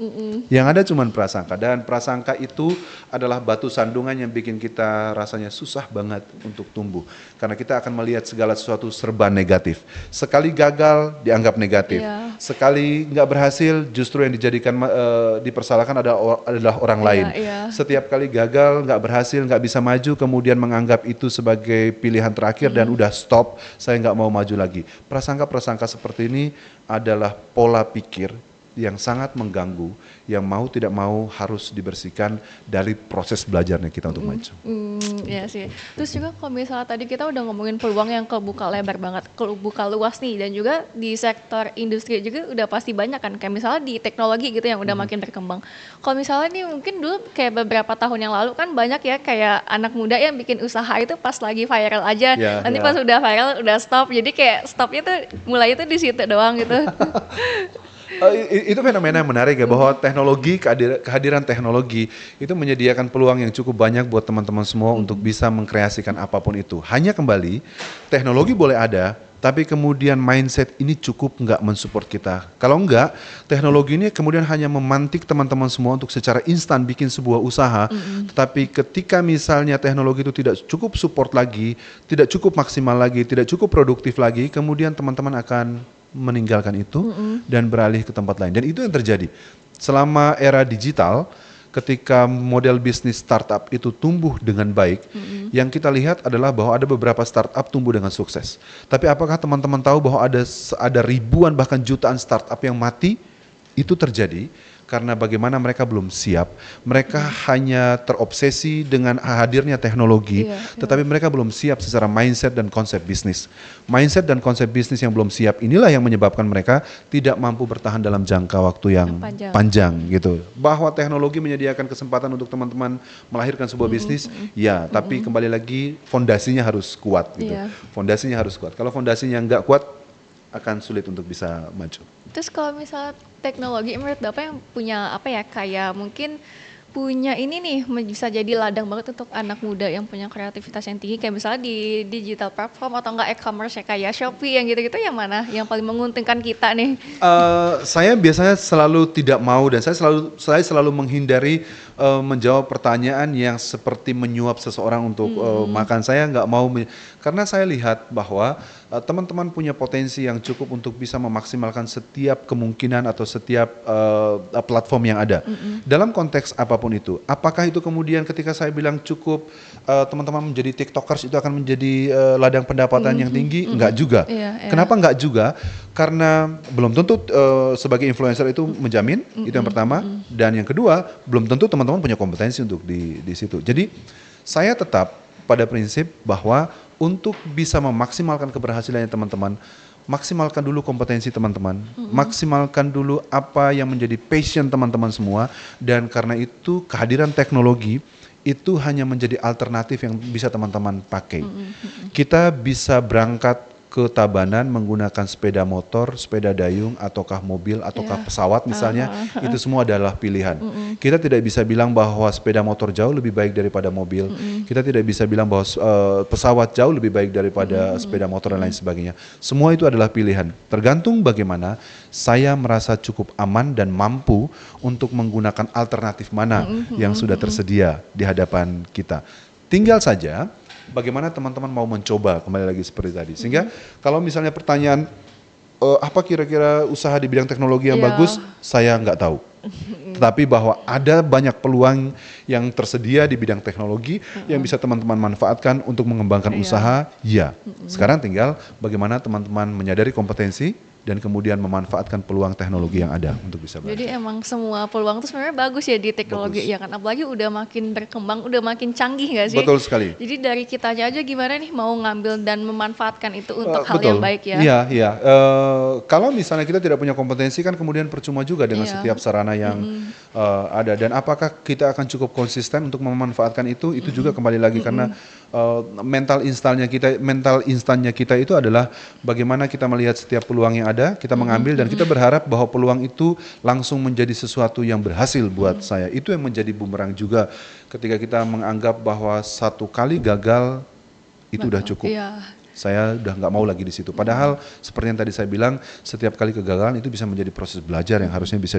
Yang ada cuman prasangka, dan prasangka itu adalah batu sandungan yang bikin kita rasanya susah banget untuk tumbuh. Karena kita akan melihat segala sesuatu serba negatif. Sekali gagal dianggap negatif. Sekali nggak berhasil justru yang dijadikan dipersalahkan adalah orang lain. Setiap kali gagal, nggak berhasil, nggak bisa maju, kemudian menganggap itu sebagai pilihan terakhir dan udah stop, saya nggak mau maju lagi. Prasangka-prasangka seperti ini adalah pola pikir yang sangat mengganggu, yang mau tidak mau harus dibersihkan dari proses belajarnya kita untuk maju. Iya sih. Terus juga kalau misalnya tadi kita udah ngomongin peluang yang kebuka lebar banget, kebuka luas nih, dan juga di sektor industri juga udah pasti banyak kan, kayak misalnya di teknologi gitu yang udah makin berkembang. Kalau misalnya nih mungkin dulu kayak beberapa tahun yang lalu kan banyak ya kayak anak muda yang bikin usaha itu pas lagi viral aja, nanti pas udah viral udah stop, jadi kayak stopnya tuh mulai itu di situ doang gitu. Itu fenomena yang menarik ya, bahwa teknologi, kehadiran teknologi itu menyediakan peluang yang cukup banyak buat teman-teman semua untuk bisa mengkreasikan apapun itu. Hanya kembali, teknologi boleh ada, tapi kemudian mindset ini cukup nggak mensupport kita. Kalau enggak, teknologi ini kemudian hanya memantik teman-teman semua untuk secara instan bikin sebuah usaha, tetapi ketika misalnya teknologi itu tidak cukup support lagi, tidak cukup maksimal lagi, tidak cukup produktif lagi, kemudian teman-teman akan meninggalkan itu dan beralih ke tempat lain. Dan itu yang terjadi selama era digital. Ketika model bisnis startup itu tumbuh dengan baik, yang kita lihat adalah bahwa ada beberapa startup tumbuh dengan sukses. Tapi apakah teman-teman tahu bahwa ada ribuan bahkan jutaan startup yang mati? Itu terjadi karena bagaimana mereka belum siap. Mereka hanya terobsesi dengan hadirnya teknologi, tetapi mereka belum siap secara mindset dan konsep bisnis. Mindset dan konsep bisnis yang belum siap inilah yang menyebabkan mereka tidak mampu bertahan dalam jangka waktu yang panjang gitu. Bahwa teknologi menyediakan kesempatan untuk teman-teman melahirkan sebuah bisnis, ya, tapi kembali lagi fondasinya harus kuat gitu. Fondasinya harus kuat. Kalau fondasinya nggak kuat, akan sulit untuk bisa maju. Terus kalau misalnya teknologi menurut Bapak yang punya apa ya, kayak mungkin punya ini nih bisa jadi ladang banget untuk anak muda yang punya kreativitas yang tinggi, kayak misalnya di digital platform atau enggak e-commerce ya kayak Shopee yang gitu-gitu, yang mana yang paling menguntungkan kita nih? Saya biasanya selalu tidak mau dan saya selalu menghindari menjawab pertanyaan yang seperti menyuap seseorang untuk makan. Saya nggak mau karena saya lihat bahwa teman-teman punya potensi yang cukup untuk bisa memaksimalkan setiap kemungkinan atau setiap platform yang ada. Dalam konteks apapun itu, apakah itu kemudian ketika saya bilang cukup teman-teman menjadi tiktokers itu akan menjadi ladang pendapatan yang tinggi? Enggak juga. Kenapa enggak juga? Karena belum tentu sebagai influencer itu menjamin, itu yang pertama. Dan yang kedua, belum tentu teman-teman punya kompetensi untuk di situ. Jadi saya tetap pada prinsip bahwa untuk bisa memaksimalkan keberhasilannya teman-teman, maksimalkan dulu kompetensi teman-teman, maksimalkan dulu apa yang menjadi passion teman-teman semua, dan karena itu kehadiran teknologi itu hanya menjadi alternatif yang bisa teman-teman pakai. Kita bisa berangkat ke Tabanan menggunakan sepeda motor, sepeda dayung, ataukah mobil, ataukah pesawat misalnya, itu semua adalah pilihan. Kita tidak bisa bilang bahwa sepeda motor jauh lebih baik daripada mobil. Kita tidak bisa bilang bahwa pesawat jauh lebih baik daripada sepeda motor dan lain sebagainya. Semua itu adalah pilihan. Tergantung bagaimana saya merasa cukup aman dan mampu untuk menggunakan alternatif mana yang sudah tersedia di hadapan kita. Tinggal saja bagaimana teman-teman mau mencoba, kembali lagi seperti tadi. Sehingga kalau misalnya pertanyaan apa kira-kira usaha di bidang teknologi yang bagus, saya nggak tahu. Tetapi bahwa ada banyak peluang yang tersedia di bidang teknologi yang bisa teman-teman manfaatkan untuk mengembangkan usaha, ya. Sekarang tinggal bagaimana teman-teman menyadari kompetensi dan kemudian memanfaatkan peluang teknologi yang ada untuk bisa belajar. Jadi emang semua peluang itu sebenarnya bagus ya di teknologi, ya kan? Apalagi udah makin berkembang, udah makin canggih nggak sih? Betul sekali. Jadi dari kitanya aja gimana nih mau ngambil dan memanfaatkan itu untuk hal yang baik ya? Iya, iya. Kalau misalnya kita tidak punya kompetensi kan kemudian percuma juga dengan setiap sarana yang ada. Dan apakah kita akan cukup konsisten untuk memanfaatkan itu? Itu juga kembali lagi karena mental instannya kita itu adalah bagaimana kita melihat setiap peluang yang ada, kita mengambil dan kita berharap bahwa peluang itu langsung menjadi sesuatu yang berhasil buat saya. Itu yang menjadi bumerang juga ketika kita menganggap bahwa satu kali gagal itu udah cukup. Saya udah nggak mau lagi di situ. Padahal seperti yang tadi saya bilang, setiap kali kegagalan itu bisa menjadi proses belajar yang harusnya bisa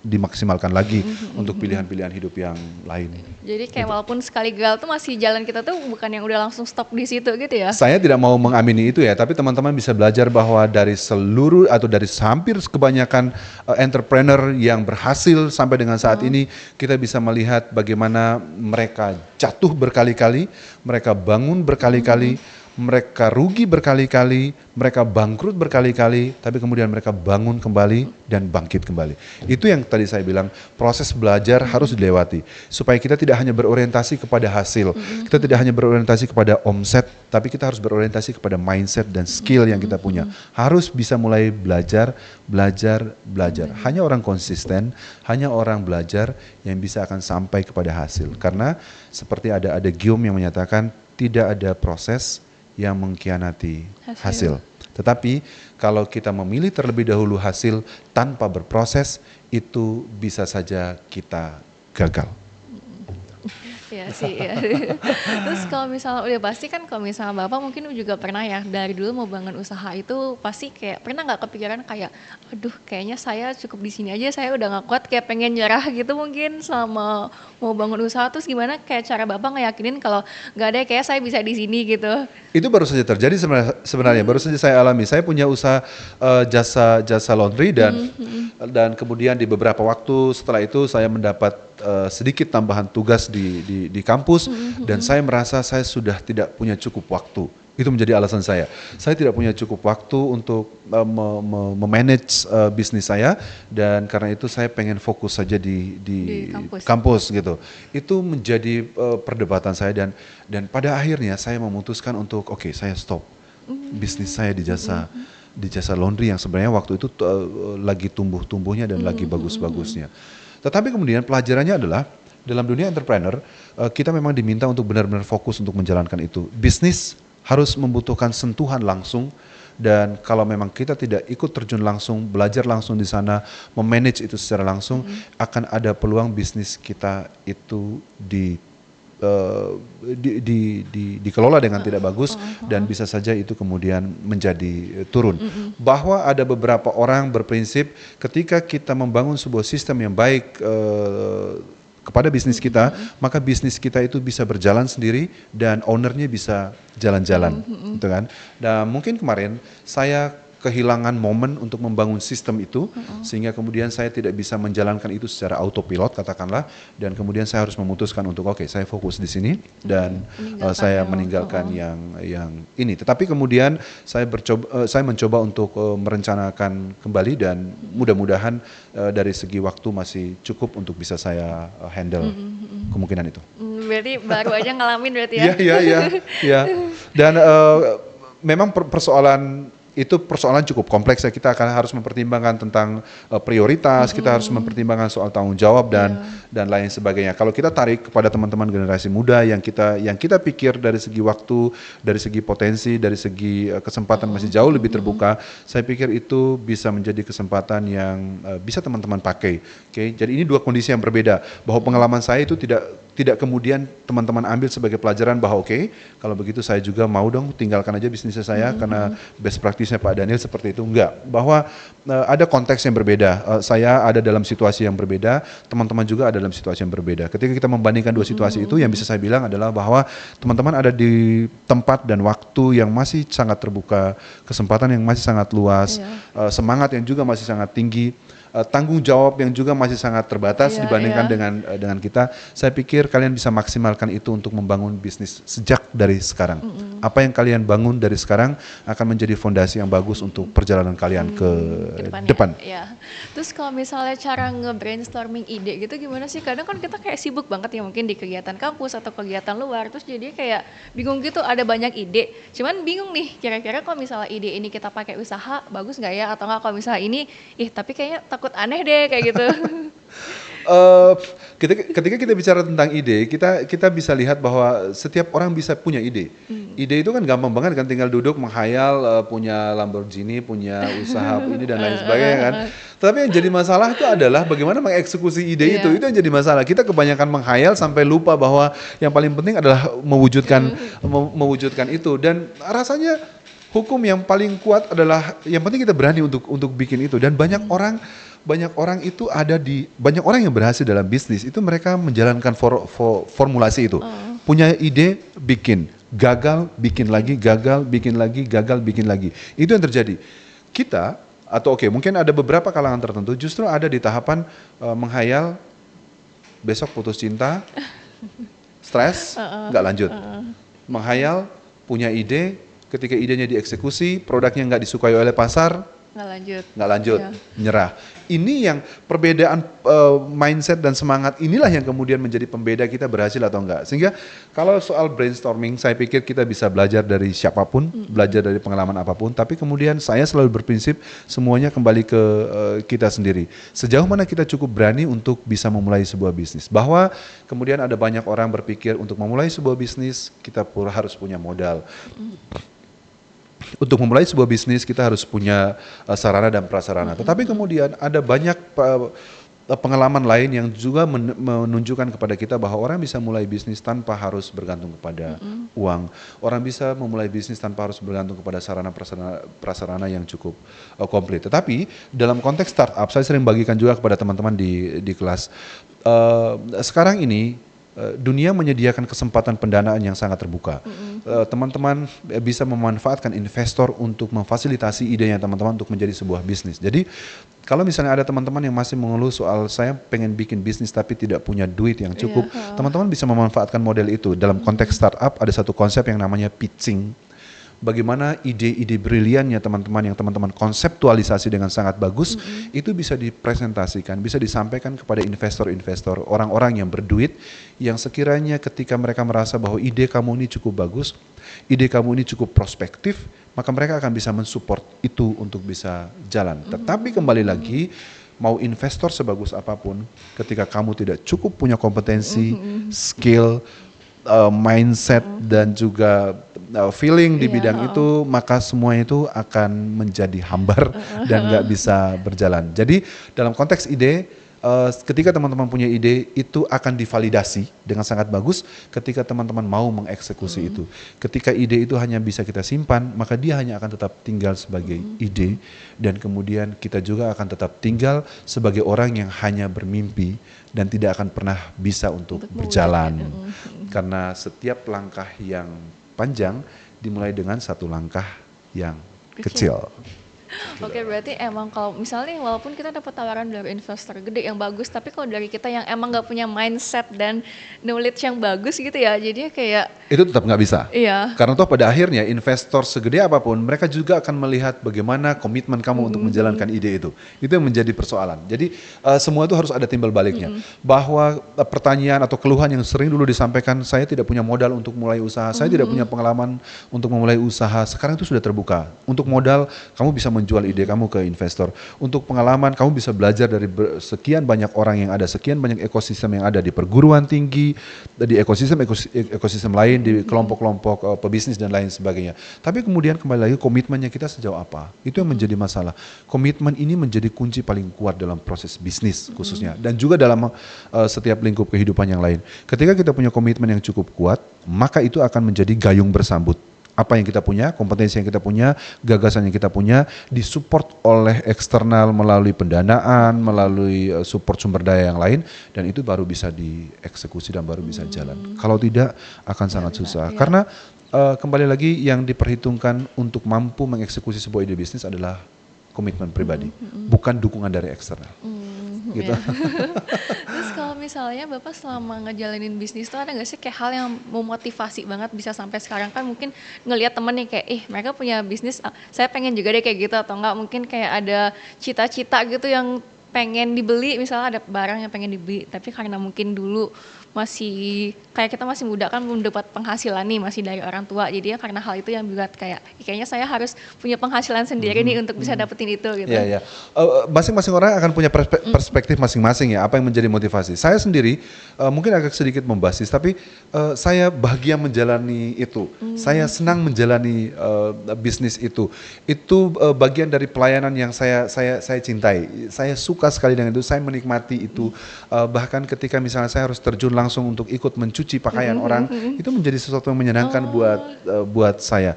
dimaksimalkan lagi untuk pilihan-pilihan hidup yang lain. Jadi kayak walaupun sekali gagal tuh masih jalan kita tuh bukan yang udah langsung stop di situ gitu ya? Saya tidak mau mengamini itu ya, tapi teman-teman bisa belajar bahwa dari seluruh atau dari hampir kebanyakan entrepreneur yang berhasil sampai dengan saat ini, kita bisa melihat bagaimana mereka jatuh berkali-kali, mereka bangun berkali-kali, mereka rugi berkali-kali, mereka bangkrut berkali-kali, tapi kemudian mereka bangun kembali dan bangkit kembali. Itu yang tadi saya bilang, proses belajar harus dilewati. Supaya kita tidak hanya berorientasi kepada hasil, kita tidak hanya berorientasi kepada omset, tapi kita harus berorientasi kepada mindset dan skill yang kita punya. Harus bisa mulai belajar. Hanya orang konsisten, hanya orang belajar yang bisa akan sampai kepada hasil. Karena seperti ada Guillaume yang menyatakan, tidak ada proses yang mengkhianati hasil. Tetapi kalau kita memilih terlebih dahulu hasil tanpa berproses, itu bisa saja kita gagal. Iya sih, ya. Terus kalau misalnya udah pasti kan kalau misalnya Bapak mungkin juga pernah ya dari dulu mau bangun usaha itu pasti kayak pernah nggak kepikiran kayak aduh kayaknya saya cukup di sini aja, saya udah nggak kuat, kayak pengen nyerah gitu mungkin sama mau bangun usaha. Terus gimana kayak cara Bapak ngeyakinin kalau nggak ada, kayak saya bisa di sini gitu? Itu baru saja terjadi sebenarnya, baru saja saya alami. Saya punya usaha jasa laundry dan kemudian di beberapa waktu setelah itu saya mendapat sedikit tambahan tugas di kampus dan saya merasa saya sudah tidak punya cukup waktu. Itu menjadi alasan saya. Saya tidak punya cukup waktu untuk memanage bisnis saya dan karena itu saya pengen fokus saja di kampus gitu. Itu menjadi perdebatan saya dan pada akhirnya saya memutuskan untuk oke, saya stop bisnis saya di jasa laundry yang sebenarnya waktu itu lagi tumbuh-tumbuhnya dan lagi bagus-bagusnya. Tetapi kemudian pelajarannya adalah dalam dunia entrepreneur kita memang diminta untuk benar-benar fokus untuk menjalankan itu. Bisnis harus membutuhkan sentuhan langsung dan kalau memang kita tidak ikut terjun langsung, belajar langsung di sana, memanage itu secara langsung, akan ada peluang bisnis kita itu dikelola dengan tidak bagus dan bisa saja itu kemudian menjadi turun. Bahwa ada beberapa orang berprinsip ketika kita membangun sebuah sistem yang baik kepada bisnis kita, maka bisnis kita itu bisa berjalan sendiri dan ownernya bisa jalan-jalan, gitu kan? Dan mungkin kemarin saya kehilangan momen untuk membangun sistem itu sehingga kemudian saya tidak bisa menjalankan itu secara autopilot katakanlah dan kemudian saya harus memutuskan untuk oke, saya fokus di sini dan saya meninggalkan yang ini. Tetapi kemudian saya mencoba untuk merencanakan kembali dan mudah-mudahan dari segi waktu masih cukup untuk bisa saya handle kemungkinan itu. Berarti baru aja ngalamin berarti ya? Iya. Dan memang persoalan itu persoalan cukup kompleks ya. Kita akan harus mempertimbangkan tentang prioritas, kita harus mempertimbangkan soal tanggung jawab dan lain sebagainya. Kalau kita tarik kepada teman-teman generasi muda yang kita pikir dari segi waktu, dari segi potensi, dari segi kesempatan masih jauh lebih terbuka, saya pikir itu bisa menjadi kesempatan yang bisa teman-teman pakai. Oke, jadi ini dua kondisi yang berbeda. Bahwa pengalaman saya itu tidak kemudian teman-teman ambil sebagai pelajaran bahwa oke, kalau begitu saya juga mau dong tinggalkan aja bisnisnya saya karena best practice-nya Pak Daniel seperti itu. Enggak, bahwa ada konteks yang berbeda. Saya ada dalam situasi yang berbeda, teman-teman juga ada dalam situasi yang berbeda. Ketika kita membandingkan dua situasi itu, yang bisa saya bilang adalah bahwa teman-teman ada di tempat dan waktu yang masih sangat terbuka, kesempatan yang masih sangat luas, semangat yang juga masih sangat tinggi, tanggung jawab yang juga masih sangat terbatas dibandingkan dengan kita. Saya pikir kalian bisa maksimalkan itu untuk membangun bisnis sejak dari sekarang. Apa yang kalian bangun dari sekarang akan menjadi fondasi yang bagus untuk perjalanan kalian ke depan. Ya. Terus kalau misalnya cara nge-brainstorming ide gitu gimana sih? Kadang kan kita kayak sibuk banget ya mungkin di kegiatan kampus atau kegiatan luar, terus jadi kayak bingung gitu, ada banyak ide. Cuman bingung nih, kira-kira kalau misalnya ide ini kita pakai usaha bagus nggak ya? Atau nggak kalau misalnya ini, tapi kayaknya takut aneh deh kayak gitu. Ketika kita bicara tentang ide, kita bisa lihat bahwa setiap orang bisa punya ide. Ide itu kan gampang banget kan, tinggal duduk menghayal, punya Lamborghini, punya usaha ini dan lain sebagainya kan. Tapi yang jadi masalah itu adalah bagaimana mengeksekusi ide itu yang jadi masalah. Kita kebanyakan menghayal sampai lupa bahwa yang paling penting adalah mewujudkan itu. Dan rasanya hukum yang paling kuat adalah yang penting kita berani untuk bikin itu. Dan banyak orang itu banyak orang yang berhasil dalam bisnis itu mereka menjalankan formulasi itu. Punya ide, bikin, gagal, bikin lagi, gagal, bikin lagi, gagal, bikin lagi. Itu yang terjadi. Kita atau mungkin ada beberapa kalangan tertentu justru ada di tahapan menghayal besok putus cinta, stres, nggak lanjut. Menghayal, punya ide, ketika idenya dieksekusi, produknya nggak disukai oleh pasar, nggak lanjut, menyerah. Ini yang perbedaan mindset dan semangat inilah yang kemudian menjadi pembeda kita berhasil atau enggak. Sehingga kalau soal brainstorming, saya pikir kita bisa belajar dari siapapun, belajar dari pengalaman apapun, tapi kemudian saya selalu berprinsip semuanya kembali ke kita sendiri. Sejauh mana kita cukup berani untuk bisa memulai sebuah bisnis. Bahwa kemudian ada banyak orang berpikir untuk memulai sebuah bisnis, kita harus punya modal. Untuk memulai sebuah bisnis kita harus punya sarana dan prasarana. Tetapi kemudian ada banyak pengalaman lain yang juga menunjukkan kepada kita bahwa orang bisa mulai bisnis tanpa harus bergantung kepada uang. Orang bisa memulai bisnis tanpa harus bergantung kepada sarana prasarana yang cukup komplit. Tetapi dalam konteks startup, saya sering bagikan juga kepada teman-teman di kelas. Sekarang ini dunia menyediakan kesempatan pendanaan yang sangat terbuka. Teman-teman bisa memanfaatkan investor untuk memfasilitasi idenya teman-teman untuk menjadi sebuah bisnis. Jadi kalau misalnya ada teman-teman yang masih mengeluh soal saya pengen bikin bisnis tapi tidak punya duit yang cukup, teman-teman bisa memanfaatkan model itu. Dalam konteks startup ada satu konsep yang namanya pitching. Bagaimana ide-ide briliannya teman-teman yang teman-teman konseptualisasi dengan sangat bagus, itu bisa dipresentasikan, bisa disampaikan kepada investor-investor, orang-orang yang berduit, yang sekiranya ketika mereka merasa bahwa ide kamu ini cukup bagus, ide kamu ini cukup prospektif, maka mereka akan bisa mensupport itu untuk bisa jalan. Tetapi kembali lagi, mau investor sebagus apapun, ketika kamu tidak cukup punya kompetensi, skill, mindset dan juga feeling di bidang itu, maka semuanya itu akan menjadi hambar dan nggak bisa berjalan. Jadi dalam konteks ide, ketika teman-teman punya ide itu akan divalidasi dengan sangat bagus ketika teman-teman mau mengeksekusi itu. Ketika ide itu hanya bisa kita simpan, maka dia hanya akan tetap tinggal sebagai ide, dan kemudian kita juga akan tetap tinggal sebagai orang yang hanya bermimpi dan tidak akan pernah bisa untuk berjalan. Karena setiap langkah yang panjang dimulai dengan satu langkah yang kecil. Oke, berarti emang kalau misalnya walaupun kita dapat tawaran dari investor gede yang bagus, tapi kalau dari kita yang emang nggak punya mindset dan knowledge yang bagus gitu ya, jadinya kayak Itu tetap nggak bisa. iya. Karena toh pada akhirnya investor segede apapun, mereka juga akan melihat bagaimana komitmen kamu untuk menjalankan ide itu. Itu yang menjadi persoalan. Jadi semua itu harus ada timbal baliknya. Bahwa pertanyaan atau keluhan yang sering dulu disampaikan, saya tidak punya modal untuk mulai usaha, saya tidak punya pengalaman untuk memulai usaha. Sekarang itu sudah terbuka. Untuk modal, kamu bisa menjual ide kamu ke investor. Untuk pengalaman, kamu bisa belajar dari sekian banyak orang yang ada, sekian banyak ekosistem yang ada di perguruan tinggi, di ekosistem lain, di kelompok-kelompok pebisnis dan lain sebagainya. Tapi kemudian kembali lagi komitmennya kita sejauh apa? Itu yang menjadi masalah. Komitmen ini menjadi kunci paling kuat dalam proses bisnis khususnya dan juga dalam setiap lingkup kehidupan yang lain. Ketika kita punya komitmen yang cukup kuat, maka itu akan menjadi gayung bersambut. Apa yang kita punya, kompetensi yang kita punya, gagasan yang kita punya, disupport oleh eksternal melalui pendanaan, melalui support sumber daya yang lain, dan itu baru bisa dieksekusi dan baru bisa jalan. Kalau tidak, akan sangat susah. iya. Karena kembali lagi yang diperhitungkan untuk mampu mengeksekusi sebuah ide bisnis adalah komitmen pribadi, bukan dukungan dari eksternal. Gitu. Iya. Terus kalau misalnya Bapak selama ngejalanin bisnis tuh ada nggak sih kayak hal yang memotivasi banget bisa sampai sekarang kan mungkin ngelihat temen nih kayak mereka punya bisnis, saya pengen juga deh kayak gitu atau enggak mungkin kayak ada cita-cita gitu yang pengen dibeli misalnya ada barang yang pengen dibeli tapi karena mungkin dulu masih kayak kita masih muda kan belum dapat penghasilan nih masih dari orang tua jadi ya karena hal itu yang buat kayak kayaknya saya harus punya penghasilan sendiri nih untuk bisa dapetin itu gitu. Iya, iya. Masing-masing orang akan punya perspektif masing-masing ya, apa yang menjadi motivasi. Saya sendiri mungkin agak sedikit membasis, tapi saya bahagia menjalani itu. Saya senang menjalani bisnis itu. Itu bagian dari pelayanan yang saya cintai. Saya suka sekali dengan itu, saya menikmati itu. Bahkan ketika misalnya saya harus terjun langsung untuk ikut mencuci pakaian orang, itu menjadi sesuatu yang menyenangkan buat saya.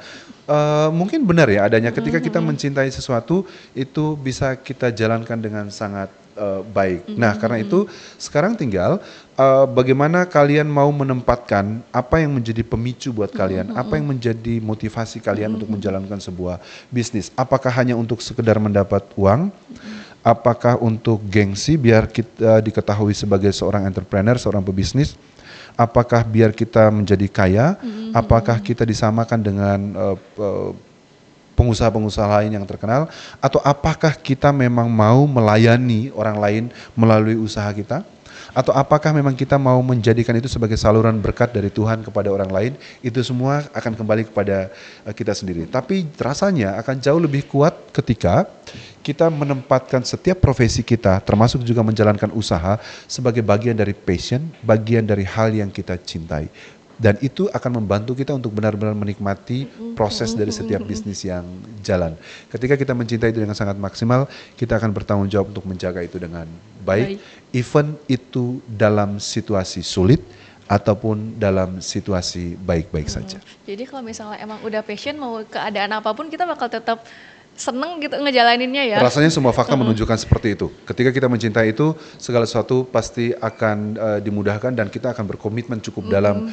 Mungkin benar ya adanya ketika kita mencintai sesuatu itu bisa kita jalankan dengan sangat baik. Nah karena itu sekarang tinggal bagaimana kalian mau menempatkan apa yang menjadi pemicu buat kalian, apa yang menjadi motivasi kalian untuk menjalankan sebuah bisnis. Apakah hanya untuk sekedar mendapat uang? Apakah untuk gengsi biar kita diketahui sebagai seorang entrepreneur, seorang pebisnis? Apakah biar kita menjadi kaya? Apakah kita disamakan dengan pengusaha-pengusaha lain yang terkenal? Atau apakah kita memang mau melayani orang lain melalui usaha kita? Atau apakah memang kita mau menjadikan itu sebagai saluran berkat dari Tuhan kepada orang lain? Itu semua akan kembali kepada kita sendiri. Tapi rasanya akan jauh lebih kuat ketika kita menempatkan setiap profesi kita, termasuk juga menjalankan usaha, sebagai bagian dari passion, bagian dari hal yang kita cintai. Dan itu akan membantu kita untuk benar-benar menikmati proses dari setiap bisnis yang jalan. Ketika kita mencintai itu dengan sangat maksimal, kita akan bertanggung jawab untuk menjaga itu dengan baik. Even itu dalam situasi sulit ataupun dalam situasi baik-baik saja. Jadi kalau misalnya emang udah passion mau keadaan apapun kita bakal tetap seneng gitu ngejalaninnya ya. Rasanya semua fakta menunjukkan seperti itu. Ketika kita mencintai itu, segala sesuatu pasti akan dimudahkan dan kita akan berkomitmen cukup dalam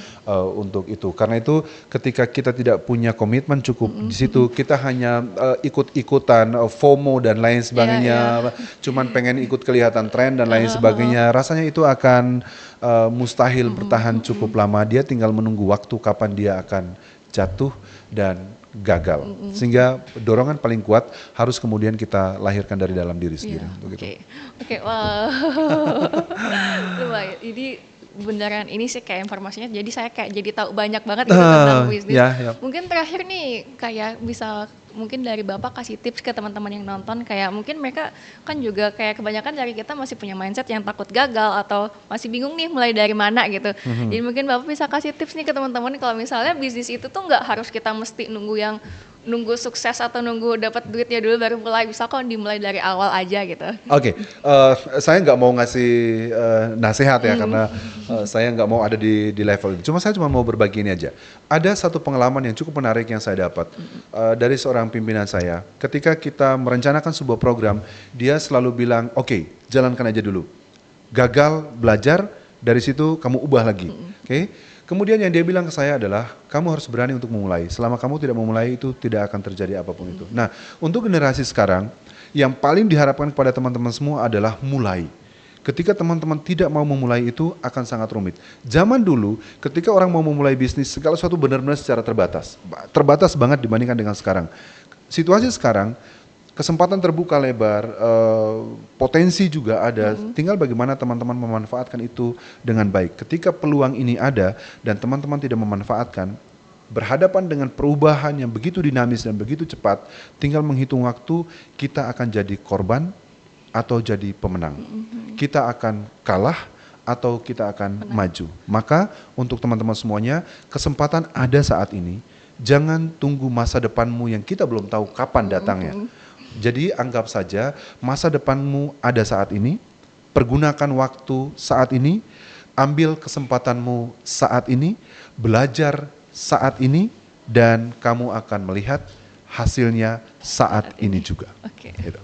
untuk itu. Karena itu ketika kita tidak punya komitmen cukup di situ, kita hanya ikut-ikutan FOMO dan lain sebagainya, cuman pengen ikut kelihatan tren dan lain sebagainya. Rasanya itu akan mustahil bertahan cukup lama. Dia tinggal menunggu waktu kapan dia akan jatuh dan gagal. Sehingga dorongan paling kuat harus kemudian kita lahirkan dari dalam diri sendiri. Oke, wah. Lumayan. Ini beneran ini sih kayak informasinya jadi saya kayak jadi tahu banyak banget gitu tentang bisnis. Mungkin terakhir nih kayak bisa mungkin dari Bapak kasih tips ke teman-teman yang nonton kayak mungkin mereka kan juga kayak kebanyakan dari kita masih punya mindset yang takut gagal atau masih bingung nih mulai dari mana gitu. Jadi mungkin Bapak bisa kasih tips nih ke teman-teman kalau misalnya bisnis itu tuh nggak harus kita mesti nunggu sukses atau nunggu dapat duitnya dulu baru mulai, bisa kok dimulai dari awal aja gitu. Oke, saya nggak mau ngasih nasihat ya karena saya nggak mau ada di level itu. Saya cuma mau berbagi ini aja. Ada satu pengalaman yang cukup menarik yang saya dapat dari seorang pimpinan saya. Ketika kita merencanakan sebuah program, dia selalu bilang, oke, jalankan aja dulu. Gagal, belajar, dari situ kamu ubah lagi. Oke. Kemudian yang dia bilang ke saya adalah, kamu harus berani untuk memulai. Selama kamu tidak memulai itu tidak akan terjadi apapun itu. Nah, untuk generasi sekarang, yang paling diharapkan kepada teman-teman semua adalah mulai. Ketika teman-teman tidak mau memulai itu akan sangat rumit. Zaman dulu ketika orang mau memulai bisnis segala sesuatu benar-benar secara terbatas. Terbatas banget dibandingkan dengan sekarang. Situasi sekarang kesempatan terbuka lebar, potensi juga ada. Tinggal bagaimana teman-teman memanfaatkan itu dengan baik. Ketika peluang ini ada dan teman-teman tidak memanfaatkan, berhadapan dengan perubahan yang begitu dinamis dan begitu cepat, tinggal menghitung waktu, kita akan jadi korban atau jadi pemenang. Kita akan kalah atau kita akan maju. Maka untuk teman-teman semuanya, kesempatan ada saat ini. Jangan tunggu masa depanmu yang kita belum tahu kapan datangnya. Jadi anggap saja masa depanmu ada saat ini, pergunakan waktu saat ini, ambil kesempatanmu saat ini, belajar saat ini, dan kamu akan melihat hasilnya saat ini juga. Oke. Gitu.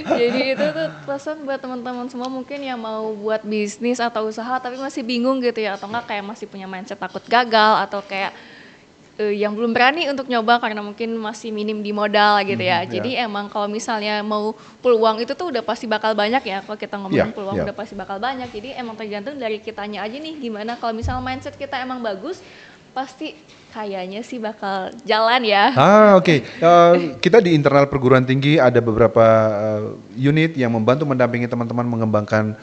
Jadi itu tuh pesan buat teman-teman semua mungkin yang mau buat bisnis atau usaha tapi masih bingung gitu ya, atau enggak kayak masih punya mindset takut gagal, atau kayak yang belum berani untuk nyoba karena mungkin masih minim di modal gitu ya. Jadi emang kalau misalnya mau peluang itu tuh udah pasti bakal banyak ya. Kalau kita ngomongin peluang udah pasti bakal banyak. Jadi emang tergantung dari kitanya aja nih gimana. Kalau misalnya mindset kita emang bagus, pasti kayaknya sih bakal jalan ya. Oke. Kita di internal perguruan tinggi ada beberapa unit yang membantu mendampingi teman-teman mengembangkan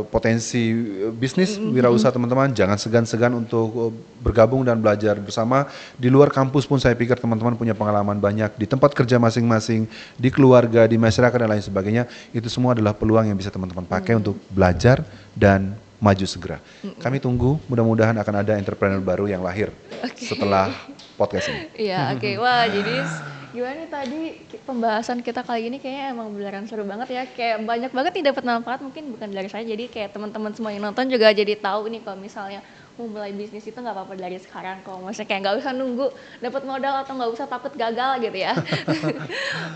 potensi bisnis wirausaha teman-teman. Jangan segan-segan untuk bergabung dan belajar bersama. Di luar kampus pun saya pikir teman-teman punya pengalaman banyak di tempat kerja masing-masing, di keluarga, di masyarakat dan lain sebagainya. Itu semua adalah peluang yang bisa teman-teman pakai untuk belajar dan maju segera. Kami tunggu, mudah-mudahan akan ada entrepreneur baru yang lahir setelah podcast ini. Iya, oke. Wah, jadi gimana nih tadi pembahasan kita kali ini kayaknya emang beneran seru banget ya. Kayak banyak banget nih dapat manfaat, mungkin bukan dari saya. Jadi kayak teman-teman semua yang nonton juga jadi tahu nih kalau misalnya mau mulai bisnis itu nggak apa-apa dari sekarang. Kalau maksudnya kayak nggak usah nunggu dapat modal atau nggak usah takut gagal gitu ya.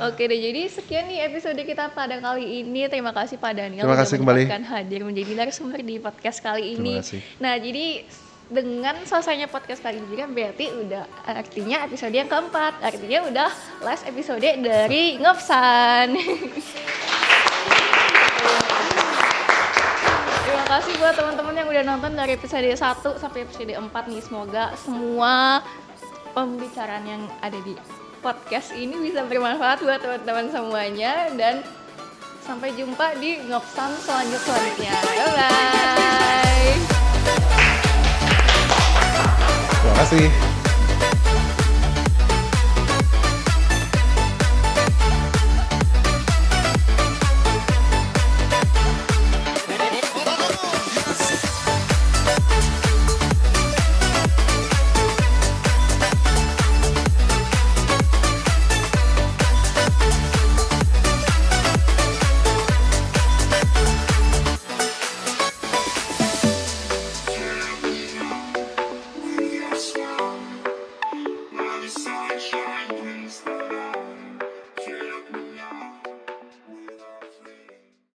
Oke deh, jadi sekian nih episode kita pada kali ini. Terima kasih Pak Daniel Terima kasih kembali hadir menjadi narasumber di podcast kali ini. Terima kasih. Nah, jadi dengan selesainya podcast kali ini juga berarti udah artinya episode yang keempat. Artinya udah last episode dari Ngopsan. Terima kasih buat teman-teman yang udah nonton dari episode 1 sampai episode 4 nih. Semoga semua pembicaraan yang ada di podcast ini bisa bermanfaat buat teman-teman semuanya. Dan sampai jumpa di Ngopsan selanjutnya. Bye-bye. Terima kasih.